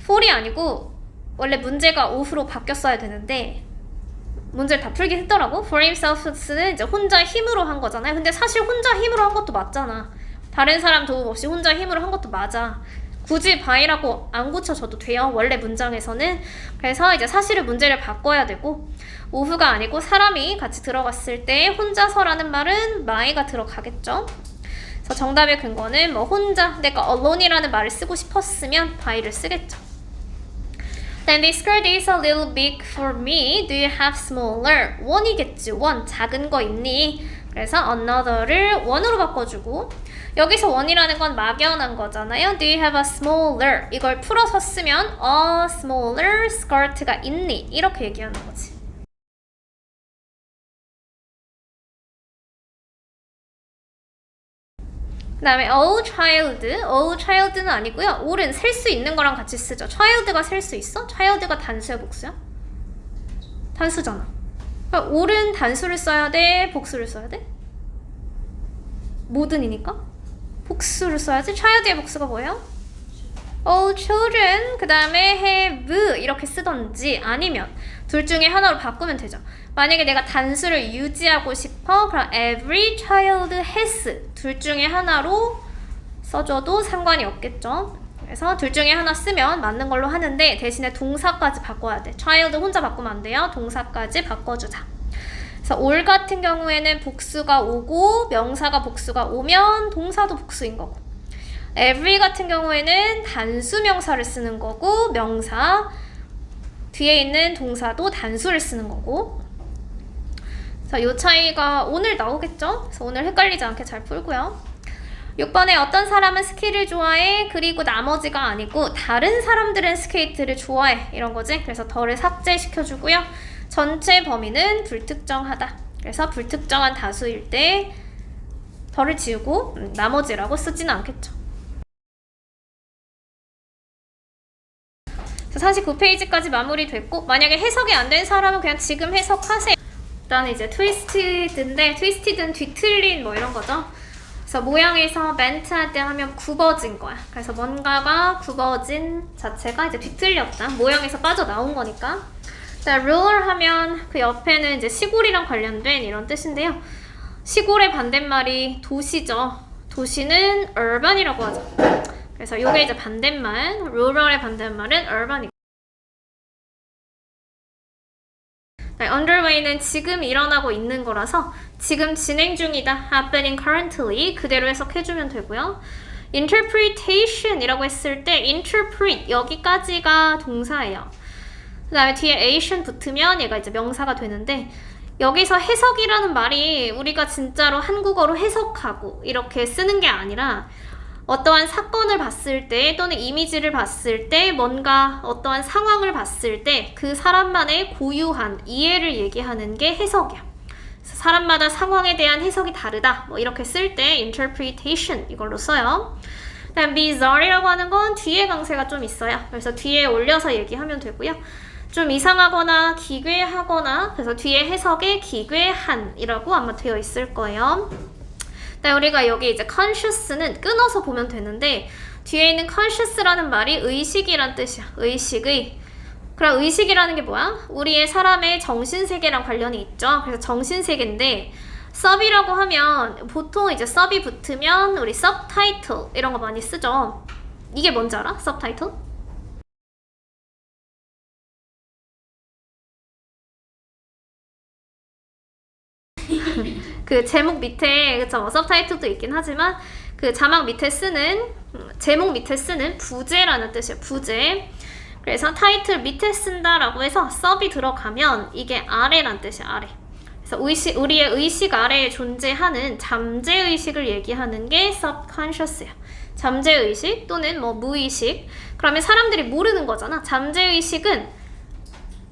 for이 아니고 원래 문제가 of로 바뀌었어야 되는데 문제를 다 풀긴 했더라고. For himself는 이제 혼자 힘으로 한 거잖아요. 근데 사실 혼자 힘으로 한 것도 맞잖아. 다른 사람 도움 없이 혼자 힘으로 한 것도 맞아. 굳이 by라고 안 고쳐줘도 돼요. 원래 문장에서는. 그래서 이제 사실은 문제를 바꿔야 되고 of가 아니고 사람이 같이 들어갔을 때 혼자서라는 말은 my가 들어가겠죠. 그래서 정답의 근거는 뭐 혼자, 내가 alone이라는 말을 쓰고 싶었으면 by를 쓰겠죠. Then this skirt is a little big for me. Do you have smaller? one이겠지. one. 작은 거 있니? 그래서 another를 one으로 바꿔주고 여기서 one이라는 건 막연한 거잖아요. Do you have a smaller? 이걸 풀어서 쓰면 a smaller skirt가 있니? 이렇게 얘기하는 거지. 그 다음에 a child는 아니고요. all은 셀 수 있는 거랑 같이 쓰죠. child가 셀 수 있어? child가 단수야, 복수야? 단수잖아. 그러니까 all은 단수를 써야 돼? 복수를 써야 돼? 모든이니까? 복수를 써야지. child의 복수가 뭐예요? all children, 그 다음에 have 이렇게 쓰던지 아니면 둘 중에 하나로 바꾸면 되죠. 만약에 내가 단수를 유지하고 싶어 그럼 every child has 둘 중에 하나로 써줘도 상관이 없겠죠. 그래서 둘 중에 하나 쓰면 맞는 걸로 하는데 대신에 동사까지 바꿔야 돼. child 혼자 바꾸면 안 돼요. 동사까지 바꿔주자. 그래서 all 같은 경우에는 복수가 오고 명사가 복수가 오면 동사도 복수인 거고 every 같은 경우에는 단수 명사를 쓰는 거고 명사 뒤에 있는 동사도 단수를 쓰는 거고 그래서 이 차이가 오늘 나오겠죠? 그래서 오늘 헷갈리지 않게 잘 풀고요. 6번에 어떤 사람은 스키를 좋아해 그리고 나머지가 아니고 다른 사람들은 스케이트를 좋아해 이런 거지. 그래서 덜을 삭제시켜주고요. 전체 범위는 불특정하다. 그래서 불특정한 다수일 때 덜을 지우고 나머지라고 쓰지는 않겠죠. 49페이지까지 마무리됐고 만약에 해석이 안 된 사람은 그냥 지금 해석하세요. 일단 이제 트위스티드인데 트위스티드는 뒤틀린 뭐 이런 거죠. 그래서 모양에서 멘트 할 때 하면 굽어진 거야. 그래서 뭔가가 굽어진 자체가 이제 뒤틀렸다. 모양에서 빠져나온 거니까. 자, rural 하면 그 옆에는 이제 시골이랑 관련된 이런 뜻인데요. 시골의 반대말이 도시죠. 도시는 urban이라고 하죠. 그래서 요게 이제 반대말, rural의 반대말은 urban이고. underway는 지금 일어나고 있는 거라서 지금 진행 중이다, happening currently 그대로 해석해주면 되고요. interpretation이라고 했을 때 interpret 여기까지가 동사예요. 그 다음에 뒤에 ation 붙으면 얘가 이제 명사가 되는데 여기서 해석이라는 말이 우리가 진짜로 한국어로 해석하고 이렇게 쓰는 게 아니라 어떠한 사건을 봤을 때 또는 이미지를 봤을 때 뭔가 어떠한 상황을 봤을 때 그 사람만의 고유한 이해를 얘기하는 게 해석이야. 그래서 사람마다 상황에 대한 해석이 다르다 뭐 이렇게 쓸 때 interpretation 이걸로 써요. 그다음 bizarre이라고 하는 건 뒤에 강세가 좀 있어요. 그래서 뒤에 올려서 얘기하면 되고요. 좀 이상하거나 기괴하거나 그래서 뒤에 해석에 기괴한이라고 아마 되어 있을 거예요. 우리가 여기 이제 conscious는 끊어서 보면 되는데 뒤에 있는 conscious라는 말이 의식이란 뜻이야. 의식의. 그럼 의식이라는 게 뭐야? 우리의 사람의 정신세계랑 관련이 있죠. 그래서 정신세계인데 sub이라고 하면 보통 이제 sub이 붙으면 우리 subtitle 이런 거 많이 쓰죠. 이게 뭔지 알아? subtitle? 그 제목 밑에 그쵸 서브타이틀도 있긴 하지만 그 자막 밑에 쓰는 제목 밑에 쓰는 부제라는 뜻이에요. 부제. 그래서 타이틀 밑에 쓴다라고 해서 sub이 들어가면 이게 아래란 뜻이야. 아래. 그래서 우리의 의식 아래에 존재하는 잠재의식을 얘기하는 게 subconscious야. 잠재의식 또는 뭐 무의식. 그러면 사람들이 모르는 거잖아. 잠재의식은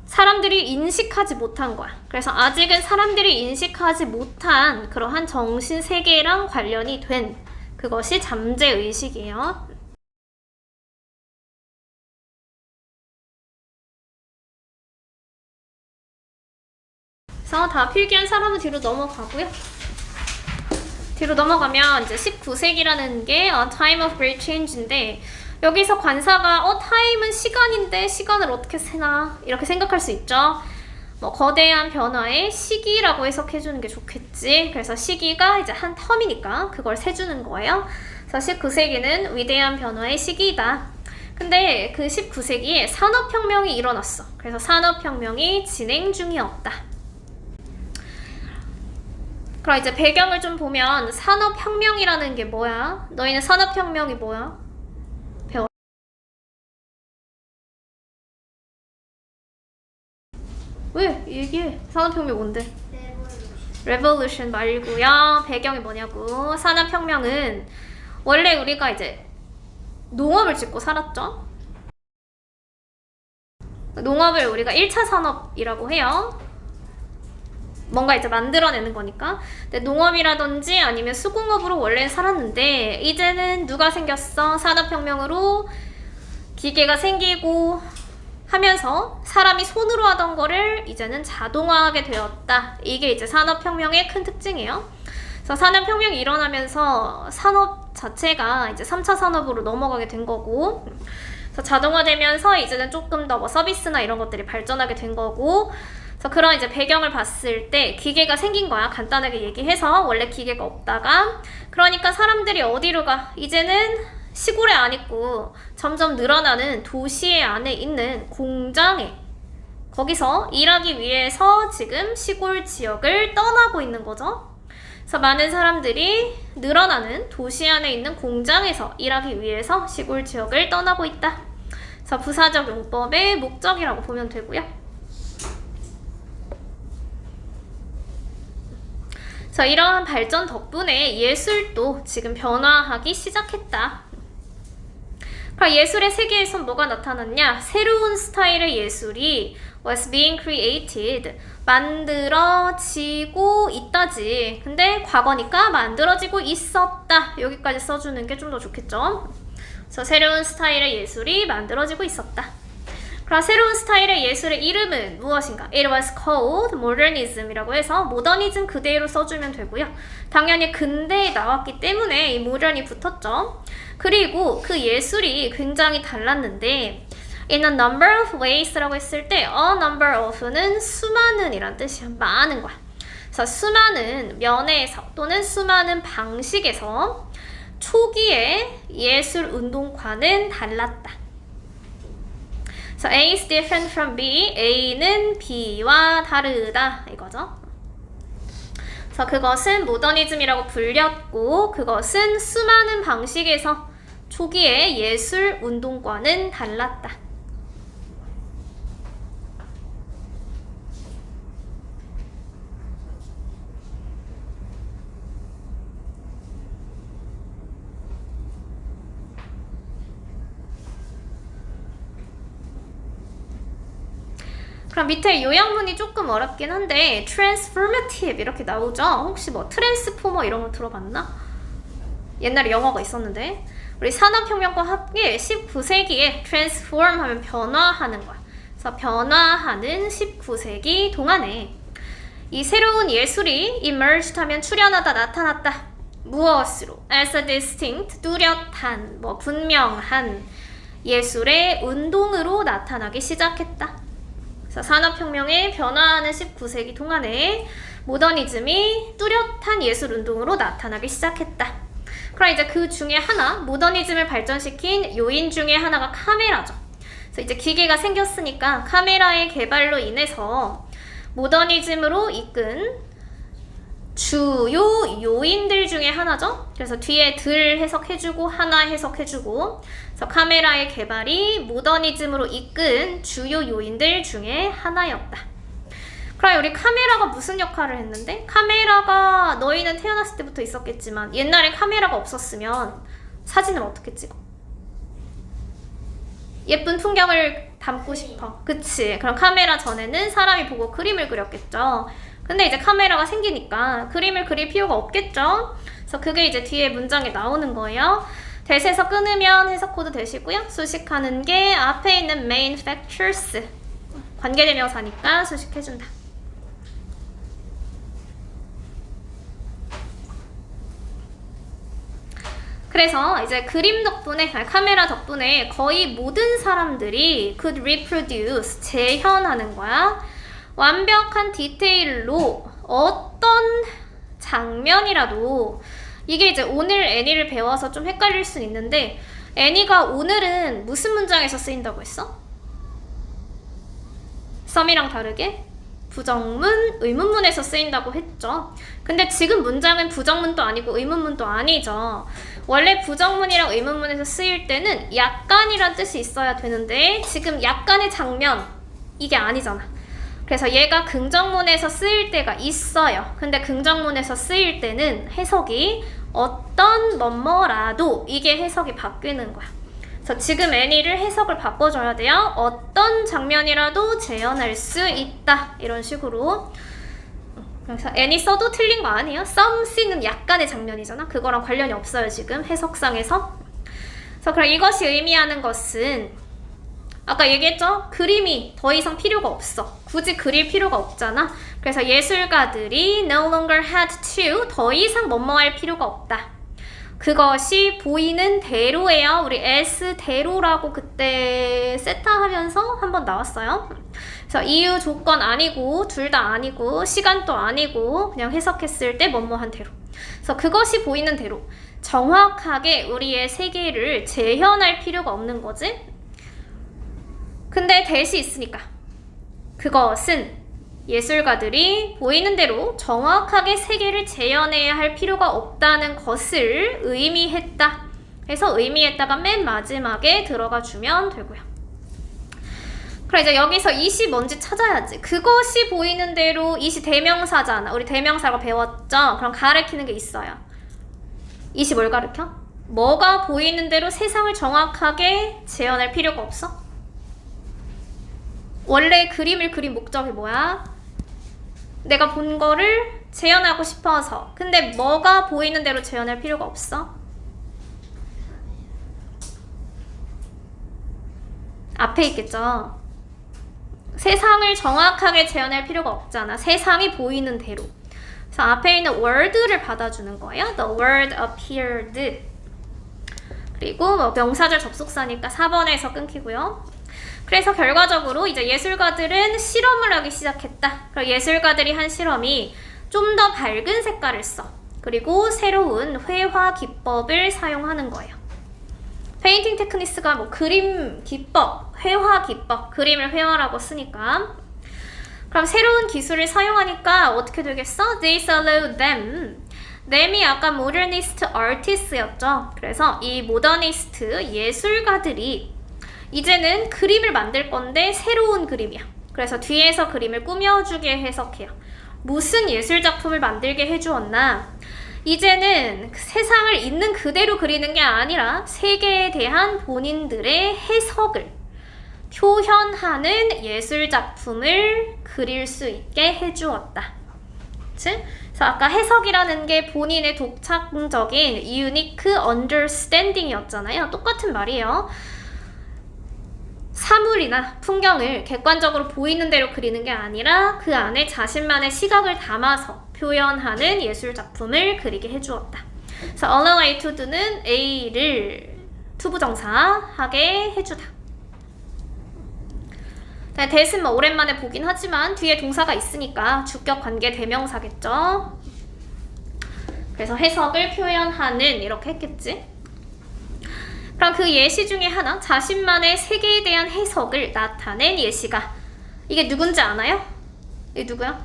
사람들이 인식하지 못한 거야. 그래서 아직은 사람들이 인식하지 못한 그러한 정신세계랑 관련이 된 그것이 잠재의식이에요. 그래서 다 필기한 사람은 뒤로 넘어가고요. 뒤로 넘어가면 이제 19세기라는 게 Time of Great Change인데 여기서 관사가 타임은 시간인데 시간을 어떻게 세나 이렇게 생각할 수 있죠. 뭐 거대한 변화의 시기라고 해석해주는 게 좋겠지. 그래서 시기가 이제 한 텀이니까 그걸 세주는 거예요. 그래서 19세기는 위대한 변화의 시기이다. 근데 그 19세기에 산업혁명이 일어났어. 그래서 산업혁명이 진행 중이었다. 그럼 이제 배경을 좀 보면 산업혁명이라는 게 뭐야? 너희는 산업혁명이 뭐야? 왜? 얘기해. 산업혁명 뭔데? 레볼루션 말고요. 배경이 뭐냐고. 산업혁명은 원래 우리가 이제 농업을 짓고 살았죠. 농업을 우리가 1차 산업이라고 해요. 뭔가 이제 만들어내는 거니까. 근데 농업이라든지 아니면 수공업으로 원래 살았는데 이제는 누가 생겼어? 산업혁명으로 기계가 생기고 하면서 사람이 손으로 하던 거를 이제는 자동화하게 되었다. 이게 이제 산업혁명의 큰 특징이에요. 그래서 산업혁명이 일어나면서 산업 자체가 이제 3차 산업으로 넘어가게 된 거고, 그래서 자동화되면서 이제는 조금 더 뭐 서비스나 이런 것들이 발전하게 된 거고, 그래서 그런 이제 배경을 봤을 때 기계가 생긴 거야. 간단하게 얘기해서 원래 기계가 없다가 그러니까 사람들이 어디로 가? 이제는 시골에 안 있고 점점 늘어나는 도시의 안에 있는 공장에 거기서 일하기 위해서 지금 시골 지역을 떠나고 있는 거죠. 그래서 많은 사람들이 늘어나는 도시 안에 있는 공장에서 일하기 위해서 시골 지역을 떠나고 있다. 그래서 부사적 용법의 목적이라고 보면 되고요. 그래서 이러한 발전 덕분에 예술도 지금 변화하기 시작했다. 그럼 예술의 세계에선 뭐가 나타났냐? 새로운 스타일의 예술이 was being created. 만들어지고 있다지. 근데 과거니까 만들어지고 있었다. 여기까지 써주는 게 좀 더 좋겠죠? 그래서 새로운 스타일의 예술이 만들어지고 있었다. 그럼 새로운 스타일의 예술의 이름은 무엇인가? It was called modernism이라고 해서 모더니즘 그대로 써주면 되고요. 당연히 근대에 나왔기 때문에 이 모던이 붙었죠. 그리고 그 예술이 굉장히 달랐는데 in a number of ways라고 했을 때 a number of는 수많은 이란 뜻이야. 많은 거야. 그래서 수많은 면에서 또는 수많은 방식에서 초기에 예술 운동과는 달랐다. So A is different from B. A는 B와 다르다 이거죠. 그래서 그것은 모더니즘이라고 불렸고 그것은 수많은 방식에서 초기에 예술 운동과는 달랐다. 그럼 밑에 요약문이 조금 어렵긴 한데 transformative 이렇게 나오죠? 혹시 뭐 트랜스포머 이런 거 들어봤나? 옛날에 영어가 있었는데 우리 산업혁명과 함께 19세기에 transform 하면 변화하는 거야. 그래서 변화하는 19세기 동안에 이 새로운 예술이 emerged 하면 출현하다 나타났다. 무엇으로? as a distinct, 뚜렷한, 뭐 분명한 예술의 운동으로 나타나기 시작했다. 그래서 산업혁명의 변화하는 19세기 동안에 모더니즘이 뚜렷한 예술운동으로 나타나기 시작했다. 그럼 이제 그 중에 하나, 모더니즘을 발전시킨 요인 중에 하나가 카메라죠. 그래서 이제 기계가 생겼으니까 카메라의 개발로 인해서 모더니즘으로 이끈 주요 요인들 중에 하나죠. 그래서 뒤에 들 해석해주고 하나 해석해주고 그래서 카메라의 개발이 모더니즘으로 이끈 주요 요인들 중에 하나였다. 그럼 우리 카메라가 무슨 역할을 했는데? 카메라가 너희는 태어났을 때부터 있었겠지만 옛날에 카메라가 없었으면 사진을 어떻게 찍어? 예쁜 풍경을 담고 싶어. 그치? 그럼 카메라 전에는 사람이 보고 그림을 그렸겠죠. 근데 이제 카메라가 생기니까 그림을 그릴 필요가 없겠죠? 그래서 그게 이제 뒤에 문장에 나오는 거예요. 대세에서 끊으면 해석 코드 되시고요. 수식하는 게 앞에 있는 main factors. 관계대명사니까 수식해준다. 그래서 이제 그림 덕분에, 카메라 덕분에 거의 모든 사람들이 could reproduce, 재현하는 거야. 완벽한 디테일로 어떤 장면이라도 이게 이제 오늘 애니를 배워서 좀 헷갈릴 수 있는데 애니가 오늘은 무슨 문장에서 쓰인다고 했어? 썸이랑 다르게 부정문, 의문문에서 쓰인다고 했죠. 근데 지금 문장은 부정문도 아니고 의문문도 아니죠. 원래 부정문이랑 의문문에서 쓰일 때는 약간이란 뜻이 있어야 되는데 지금 약간의 장면 이게 아니잖아. 그래서 얘가 긍정문에서 쓰일 때가 있어요. 근데 긍정문에서 쓰일 때는 해석이 어떤 뭐뭐라도 이게 해석이 바뀌는 거야. 그래서 지금 애니를 해석을 바꿔줘야 돼요. 어떤 장면이라도 재현할 수 있다. 이런 식으로. 그래서 애니 써도 틀린 거 아니에요. some scene은 약간의 장면이잖아. 그거랑 관련이 없어요. 지금 해석상에서. 그래서 그럼 이것이 의미하는 것은 아까 얘기했죠? 그림이 더 이상 필요가 없어. 굳이 그릴 필요가 없잖아. 그래서 예술가들이 no longer had to, 더 이상 뭐뭐 할 필요가 없다. 그것이 보이는 대로예요. 우리 S대로라고 그때 세타하면서 한번 나왔어요. 그래서 이유, 조건 아니고 둘 다 아니고 시간도 아니고 그냥 해석했을 때 뭐뭐한 대로. 그래서 그것이 보이는 대로 정확하게 우리의 세계를 재현할 필요가 없는 거지. 근데 대시 있으니까 그것은 예술가들이 보이는 대로 정확하게 세계를 재현해야 할 필요가 없다는 것을 의미했다. 그래서 의미했다가 맨 마지막에 들어가 주면 되고요. 그럼 이제 여기서 it이 뭔지 찾아야지. 그것이 보이는 대로 it이 대명사잖아. 우리 대명사라고 배웠죠? 그럼 가리키는 게 있어요. it이 뭘 가르쳐? 뭐가 보이는 대로 세상을 정확하게 재현할 필요가 없어? 원래 그림을 그린 목적이 뭐야? 내가 본 거를 재현하고 싶어서. 근데 뭐가 보이는 대로 재현할 필요가 없어? 앞에 있겠죠? 세상을 정확하게 재현할 필요가 없잖아. 세상이 보이는 대로. 그래서 앞에 있는 word를 받아주는 거예요. The word appeared. 그리고 뭐 명사절 접속사니까 4번에서 끊기고요. 그래서 결과적으로 이제 예술가들은 실험을 하기 시작했다. 그럼 예술가들이 한 실험이 좀 더 밝은 색깔을 써. 그리고 새로운 회화 기법을 사용하는 거예요. 페인팅 테크니스가 뭐 그림 기법, 회화 기법, 그림을 회화라고 쓰니까. 그럼 새로운 기술을 사용하니까 어떻게 되겠어? This allowed them. them이 아까 modernist artist였죠. 그래서 이 모더니스트 예술가들이 이제는 그림을 만들 건데 새로운 그림이야. 그래서 뒤에서 그림을 꾸며주게 해석해요. 무슨 예술 작품을 만들게 해주었나? 이제는 세상을 있는 그대로 그리는 게 아니라 세계에 대한 본인들의 해석을 표현하는 예술 작품을 그릴 수 있게 해주었다. 그치? 그래서 아까 해석이라는 게 본인의 독창적인 unique understanding이었잖아요. 똑같은 말이에요. 사물이나 풍경을 객관적으로 보이는 대로 그리는 게 아니라 그 안에 자신만의 시각을 담아서 표현하는 예술 작품을 그리게 해주었다. 그래서 allow A to do는 A를 투부정사하게 해주다. that은 뭐 오랜만에 보긴 하지만 뒤에 동사가 있으니까 주격 관계 대명사겠죠. 그래서 해석을 표현하는 이렇게 했겠지. 그럼 그 예시 중에 하나, 자신만의 세계에 대한 해석을 나타낸 예시가 이게 누군지 아나요? 이게 누구야?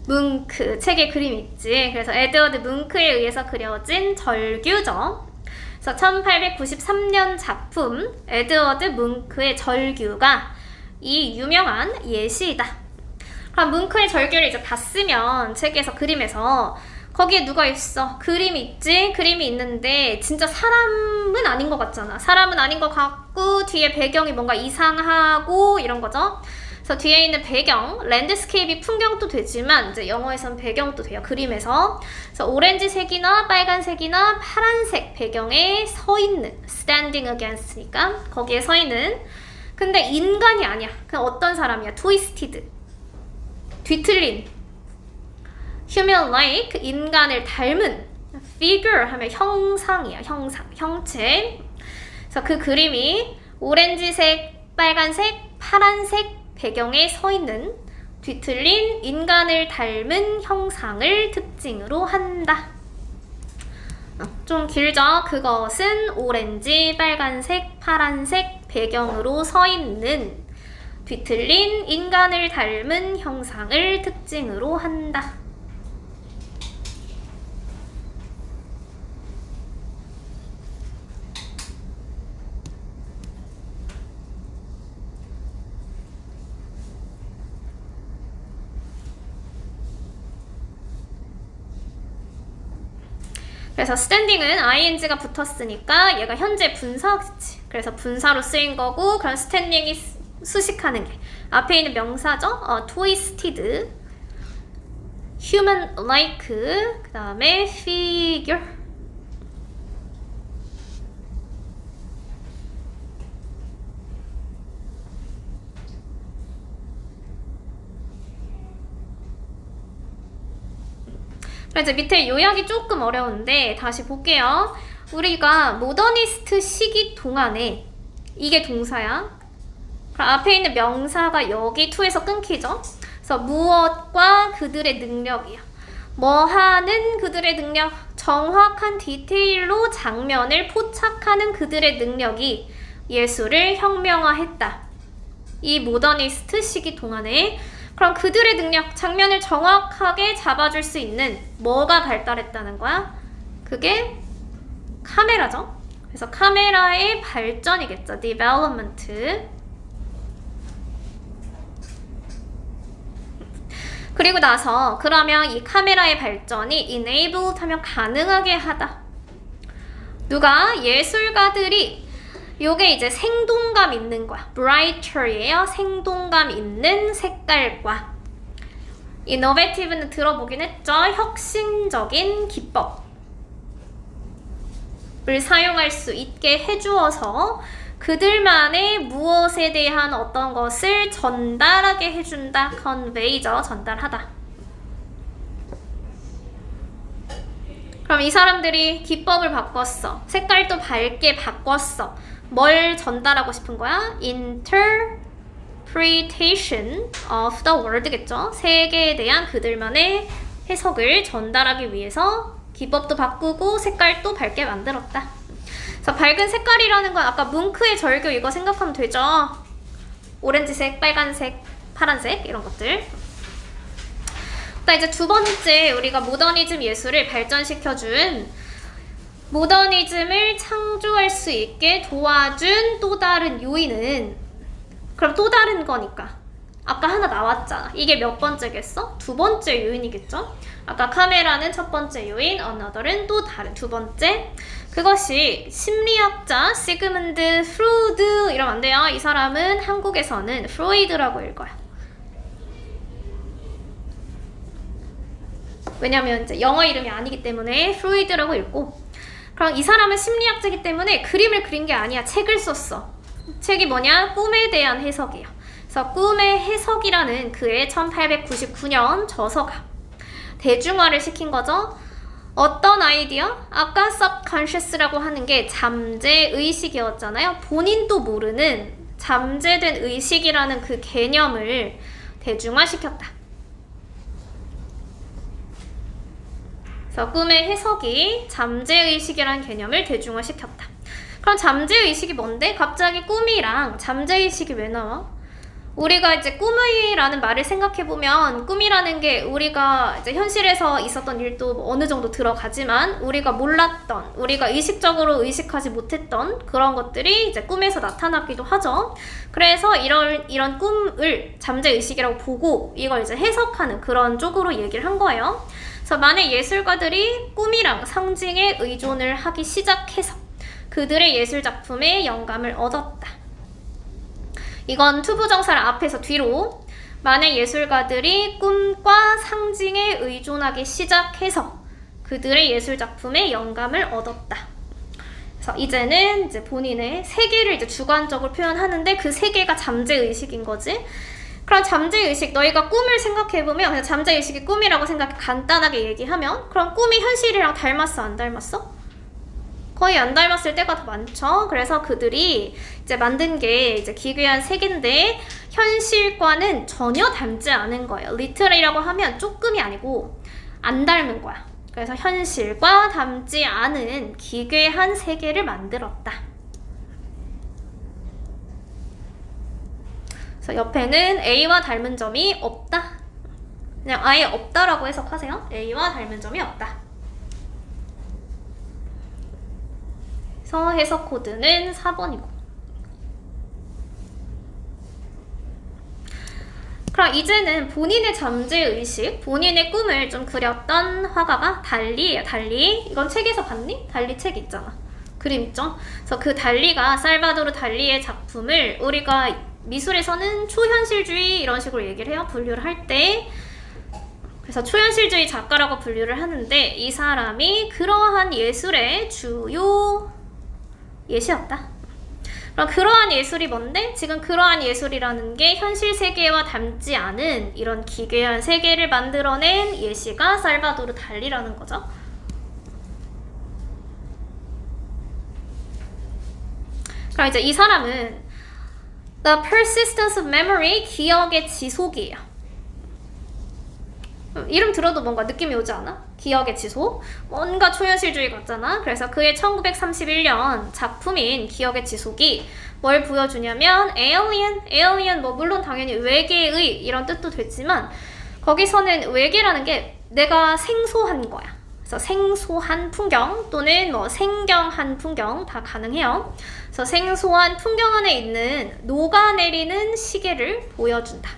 뭉크. 책에 그림 있지. 그래서 에드워드 뭉크에 의해서 그려진 절규죠. 그래서 1893년 작품 에드워드 뭉크의 절규가 이 유명한 예시이다. 그럼 뭉크의 절규를 이제 봤으면 책에서 그림에서 거기에 누가 있어? 그림이 있지? 그림이 있는데 진짜 사람은 아닌 것 같잖아. 사람은 아닌 것 같고 뒤에 배경이 뭔가 이상하고 이런 거죠. 그래서 뒤에 있는 배경, 랜드스케이프 풍경도 되지만 이제 영어에선 배경도 돼요. 그림에서. 그래서 오렌지색이나 빨간색이나 파란색 배경에 서 있는 standing against니까 거기에 서 있는 근데 인간이 아니야. 그냥 어떤 사람이야. twisted. 뒤틀린. human-like, 인간을 닮은 figure 하면 형상이야. 형상, 형체. 그래서 그 그림이 오렌지색, 빨간색, 파란색 배경에 서 있는 뒤틀린 인간을 닮은 형상을 특징으로 한다. 좀 길죠? 그것은 오렌지, 빨간색, 파란색 배경으로 서 있는 뒤틀린 인간을 닮은 형상을 특징으로 한다. 그래서 standing은 ing가 붙었으니까 얘가 현재 분사지. 그래서 분사로 쓰인 거고 그럼 standing이 수식하는 게 앞에 있는 명사죠. twisted, human-like, 그 다음에 figure. 이제 밑에 요약이 조금 어려운데 다시 볼게요. 우리가 모더니스트 시기 동안에 이게 동사야. 그럼 앞에 있는 명사가 여기 to에서 끊기죠. 그래서 무엇과 그들의 능력이야. 뭐 하는 그들의 능력, 정확한 디테일로 장면을 포착하는 그들의 능력이 예술을 혁명화했다. 이 모더니스트 시기 동안에 그럼 그들의 능력, 장면을 정확하게 잡아줄 수 있는 뭐가 발달했다는 거야? 그게 카메라죠. 그래서 카메라의 발전이겠죠. development. 그리고 나서 그러면 이 카메라의 발전이 enabled 하면 가능하게 하다. 누가? 예술가들이 요게 이제 생동감 있는 거야. brighter예요. 생동감 있는 색깔과 innovative는 들어보긴 했죠. 혁신적인 기법을 사용할 수 있게 해주어서 그들만의 무엇에 대한 어떤 것을 전달하게 해준다. convey죠. 전달하다. 그럼 이 사람들이 기법을 바꿨어. 색깔도 밝게 바꿨어. 뭘 전달하고 싶은 거야? Interpretation of the world겠죠. 세계에 대한 그들만의 해석을 전달하기 위해서 기법도 바꾸고 색깔도 밝게 만들었다. 그래서 밝은 색깔이라는 건 아까 뭉크의 절규 이거 생각하면 되죠. 오렌지색, 빨간색, 파란색 이런 것들. 이제 두 번째 우리가 모더니즘 예술을 발전시켜준 모더니즘을 창조할 수 있게 도와준 또 다른 요인은 그럼 또 다른 거니까 아까 하나 나왔잖아. 이게 몇 번째겠어? 두 번째 요인이겠죠? 아까 카메라는 첫 번째 요인, another은 또 다른 두 번째. 그것이 심리학자 시그문드 프로이드 이러면 안 돼요. 이 사람은 한국에서는 프로이드라고 읽어요. 왜냐면 이제 영어 이름이 아니기 때문에 프로이드라고 읽고, 그럼 이 사람은 심리학자이기 때문에 그림을 그린 게 아니야. 책을 썼어. 책이 뭐냐? 꿈에 대한 해석이에요. 그래서 꿈의 해석이라는 그의 1899년 저서가 대중화를 시킨 거죠. 어떤 아이디어? 아까 subconscious라고 하는 게 잠재의식이었잖아요. 본인도 모르는 잠재된 의식이라는 그 개념을 대중화시켰다. 그래서 꿈의 해석이 잠재의식이라는 개념을 대중화시켰다. 그럼 잠재의식이 뭔데? 갑자기 꿈이랑 잠재의식이 왜 나와? 우리가 이제 꿈이라는 말을 생각해보면 꿈이라는 게 우리가 이제 현실에서 있었던 일도 어느 정도 들어가지만 우리가 몰랐던, 우리가 의식적으로 의식하지 못했던 그런 것들이 이제 꿈에서 나타나기도 하죠. 그래서 이런 꿈을 잠재의식이라고 보고 이걸 이제 해석하는 그런 쪽으로 얘기를 한 거예요. 그래서 많은 예술가들이 꿈이랑 상징에 의존을 하기 시작해서 그들의 예술 작품에 영감을 얻었다. 이건 투부정사를 앞에서 뒤로 많은 예술가들이 꿈과 상징에 의존하기 시작해서 그들의 예술 작품에 영감을 얻었다. 그래서 이제는 이제 본인의 세계를 이제 주관적으로 표현하는데 그 세계가 잠재의식인 거지. 그럼 잠재의식, 너희가 꿈을 생각해보면 그냥 잠재의식이 꿈이라고 생각해 간단하게 얘기하면 그럼 꿈이 현실이랑 닮았어, 안 닮았어? 거의 안 닮았을 때가 더 많죠. 그래서 그들이 이제 만든 게 이제 기괴한 세계인데 현실과는 전혀 닮지 않은 거예요. 리틀이라고 하면 조금이 아니고 안 닮은 거야. 그래서 현실과 닮지 않은 기괴한 세계를 만들었다. 그래서 옆에는 A와 닮은 점이 없다. 그냥 아예 없다라고 해석하세요. A와 닮은 점이 없다. 그래서 해석 코드는 4번이고. 그럼 이제는 본인의 잠재의식, 본인의 꿈을 좀 그렸던 화가가 달리예요. 달리. 이건 책에서 봤니? 달리 책 있잖아. 그림 있죠? 그래서 그 달리가 살바도르 달리의 작품을 우리가 미술에서는 초현실주의 이런 식으로 얘기를 해요. 분류를 할 때. 그래서 초현실주의 작가라고 분류를 하는데 이 사람이 그러한 예술의 주요 예시였다. 그럼 그러한 예술이 뭔데? 지금 그러한 예술이라는 게 현실 세계와 닮지 않은 이런 기괴한 세계를 만들어낸 예시가 살바도르 달리라는 거죠. 그럼 이제 이 사람은 The persistence of memory, 기억의 지속이에요. 이름 들어도 뭔가 느낌이 오지 않아? 기억의 지속? 뭔가 초현실주의 같잖아. 그래서 그의 1931년 작품인 기억의 지속이 뭘 보여주냐면 alien 뭐 물론 당연히 외계의 이런 뜻도 되지만 거기서는 외계라는 게 내가 생소한 거야. 그래서 생소한 풍경 또는 뭐 생경한 풍경 다 가능해요. 그래서 생소한 풍경 안에 있는 녹아내리는 시계를 보여준다.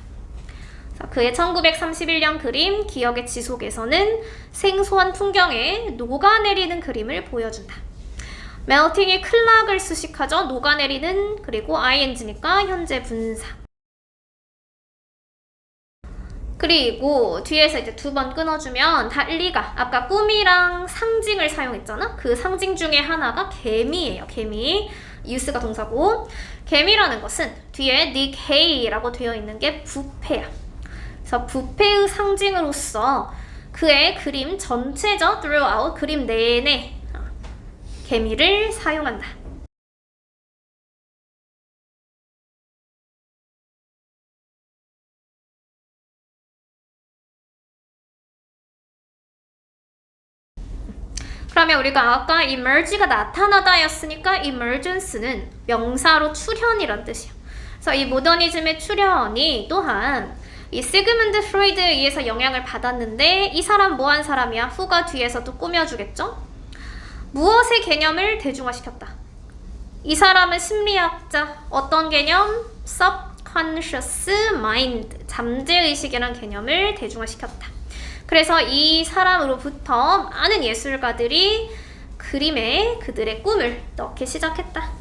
그의 1931년 그림 기억의 지속에서는 생소한 풍경에 녹아내리는 그림을 보여준다. melting이 클락을 수식하죠. 녹아내리는, 그리고 ing니까 현재 분사. 그리고 뒤에서 이제 두 번 끊어주면 달리가 아까 꿈이랑 상징을 사용했잖아. 그 상징 중에 하나가 개미예요. 개미. use가 동사고, 개미라는 것은 뒤에 decay라고 되어 있는 게 부패야. 그래서 부패의 상징으로서 그의 그림 전체죠. throughout 그림 내내 개미를 사용한다. 그러면 우리가 아까 emerge가 나타나다 였으니까 emergence는 명사로 출현이란 뜻이야. 그래서 이 모더니즘의 출현이 또한 이 시그문드 프로이드에 의해서 영향을 받았는데 이 사람 뭐한 사람이야? 후가 뒤에서 또 꾸며주겠죠? 무엇의 개념을 대중화시켰다? 이 사람은 심리학자. 어떤 개념? subconscious mind, 잠재의식이란 개념을 대중화시켰다. 그래서 이 사람으로부터 많은 예술가들이 그림에 그들의 꿈을 넣기 시작했다.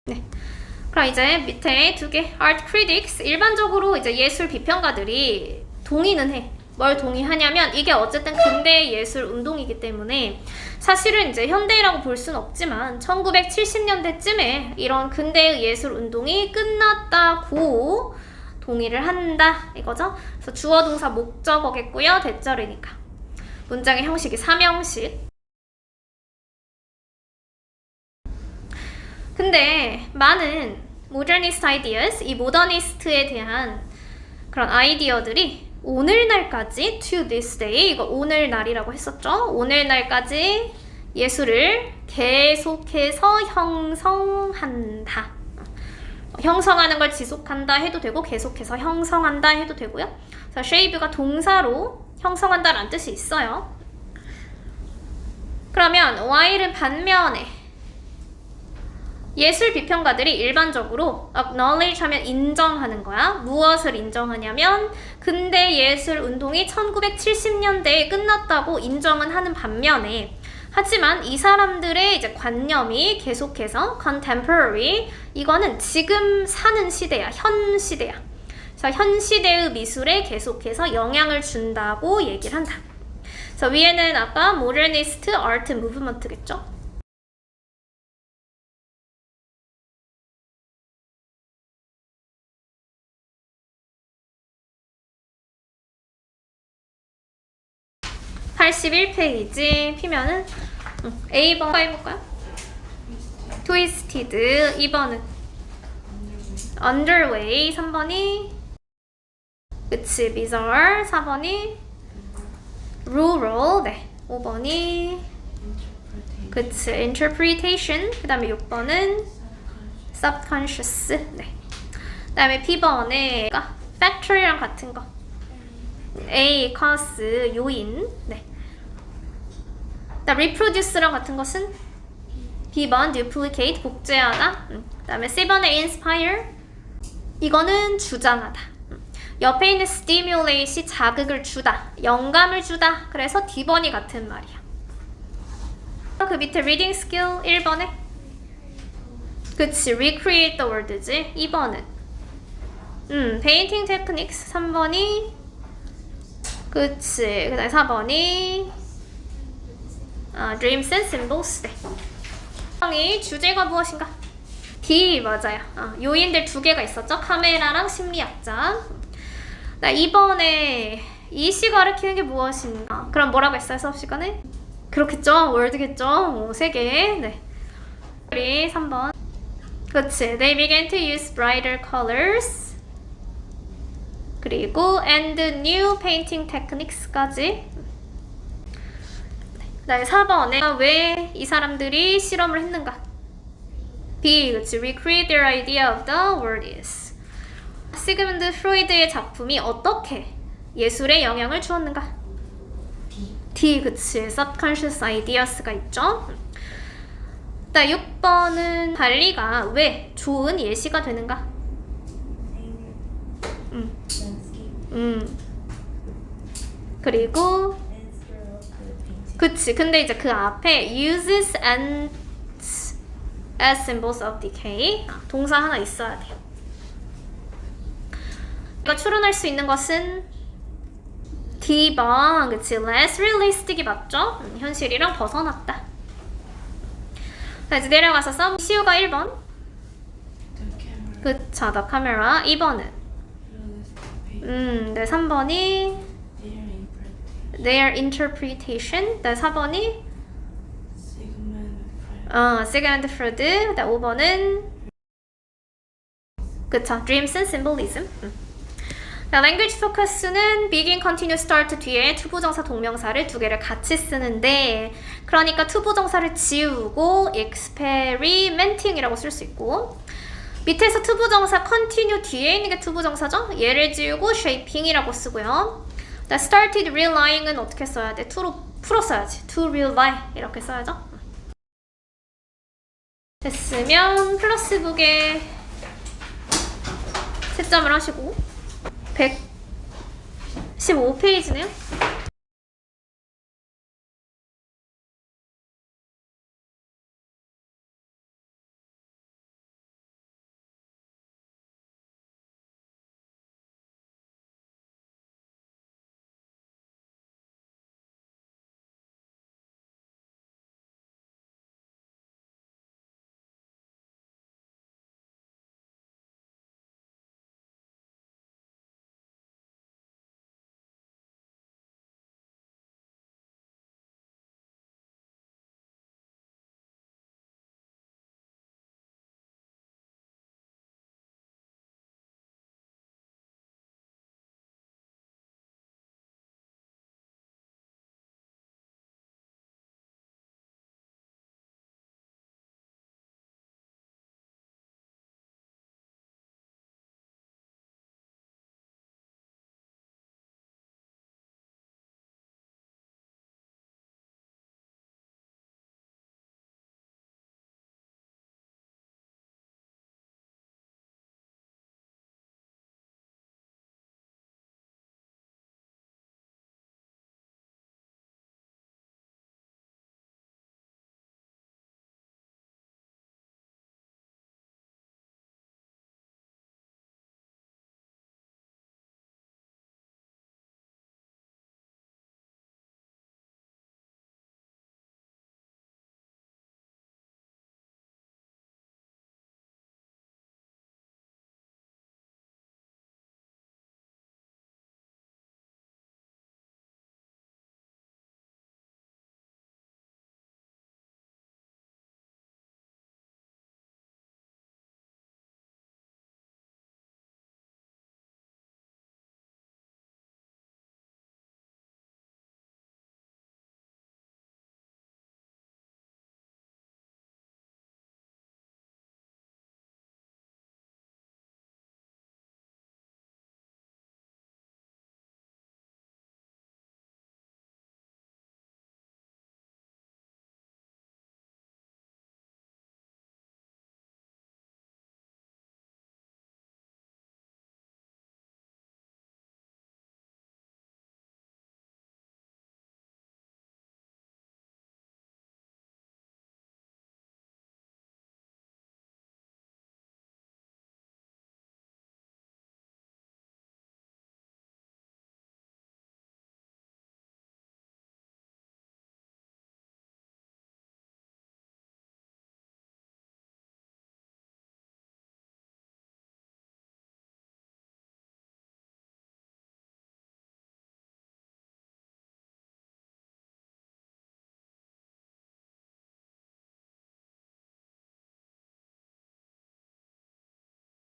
네. 그럼 이제 밑에 두 개, art critics. 일반적으로 이제 예술 비평가들이 동의는 해. 뭘 동의하냐면 이게 어쨌든 근대 예술 운동이기 때문에 사실은 이제 현대라고 볼 수는 없지만 1970년대쯤에 이런 근대의 예술 운동이 끝났다고 동의를 한다 이거죠. 그래서 주어 동사 목적어겠고요. 대절이니까. 문장의 형식이 3형식. 근데 많은 모더니스트 아이디어스, 이 모더니스트에 대한 그런 아이디어들이 오늘날까지 to this day, 이거 오늘날이라고 했었죠. 오늘날까지 예술을 계속해서 형성한다. 형성하는 걸 지속한다 해도 되고 계속해서 형성한다 해도 되고요. 그래서 shape가 동사로 형성한다라는 뜻이 있어요. 그러면 while은 반면에 예술 비평가들이 일반적으로 acknowledge 하면 인정하는 거야. 무엇을 인정하냐면 근대 예술 운동이 1970년대에 끝났다고 인정은 하는 반면에 하지만 이 사람들의 이제 관념이 계속해서 contemporary, 이거는 지금 사는 시대야. 현 시대야. 그래서 현 시대의 미술에 계속해서 영향을 준다고 얘기를 한다. 그래서 위에는 아까 modernist art movement겠죠. (81페이지) 피면은 A번 해볼까요? Twisted. 2번은 Underway. 3번이 그치 Bizarre. 4번이 Rural. 네. 5번이 그치 Interpretation. 그 다음에 6번은 Subconscious. 네. 그 다음에 B번에 Factor이랑 같은 거 A, cause, 요인. 네. reproduce랑 같은 것은 B번, duplicate, 복제하다. 그 다음에 C번에 inspire. 이거는 주장하다. 옆에 있는 stimulate이 자극을 주다, 영감을 주다. 그래서 D번이 같은 말이야. 그 밑에 reading skill 1번에 그치, recreate the world지. 2번은 painting techniques. 3번이 그치. 그 다음에 4번이 dreams and symbols. 네. 주제가 무엇인가? D 맞아요. 요인들 두 개가 있었죠. 카메라랑 심리학자. 2번에 이시 가르치는 게 무엇인가? 그럼 뭐라고 했어요? 수업 시간에? 그렇겠죠. 월드겠죠. 3개. 네. 우리 3번. 그치. They began to use brighter colors. 그리고 and new painting techniques까지. 그 다음에 4번에 왜 이 사람들이 실험을 했는가? B, 그치. Recreate their idea of the world is. 시그문드 프로이드의 작품이 어떻게 예술에 영향을 주었는가? D, 그치. Subconscious ideas가 있죠. 그 6번은 발리가 왜 좋은 예시가 되는가? 그리고 그치. 근데 이제 그 앞에 uses and as symbols of decay. 동사 하나 있어야 돼요. 이거 추론할 수 있는 것은 D번, 그치. less realistic이 맞죠? 현실이랑 벗어났다. 자, 이제 내려가서 썸 시우가 1번. The camera. 그쵸, the camera. 2번은 Realistic. 네, 3번이 Their their interpretation. interpretation. 네, 4번이 Sigmund Freud. Sigmund Freud. 네, 5번은 그쵸, dreams and symbolism. 자, language focus는 begin, continue, start 뒤에 투부정사 동명사를 두 개를 같이 쓰는데 그러니까 투부정사를 지우고 experimenting이라고 쓸 수 있고 밑에서 투부정사 continue 뒤에 있는 게 투부정사죠? 얘를 지우고 shaping이라고 쓰고요. 자, started relying은 어떻게 써야 돼? to로 풀어 써야지. to rely 이렇게 써야죠. 됐으면 플러스북에 채점을 하시고 115페이지네요.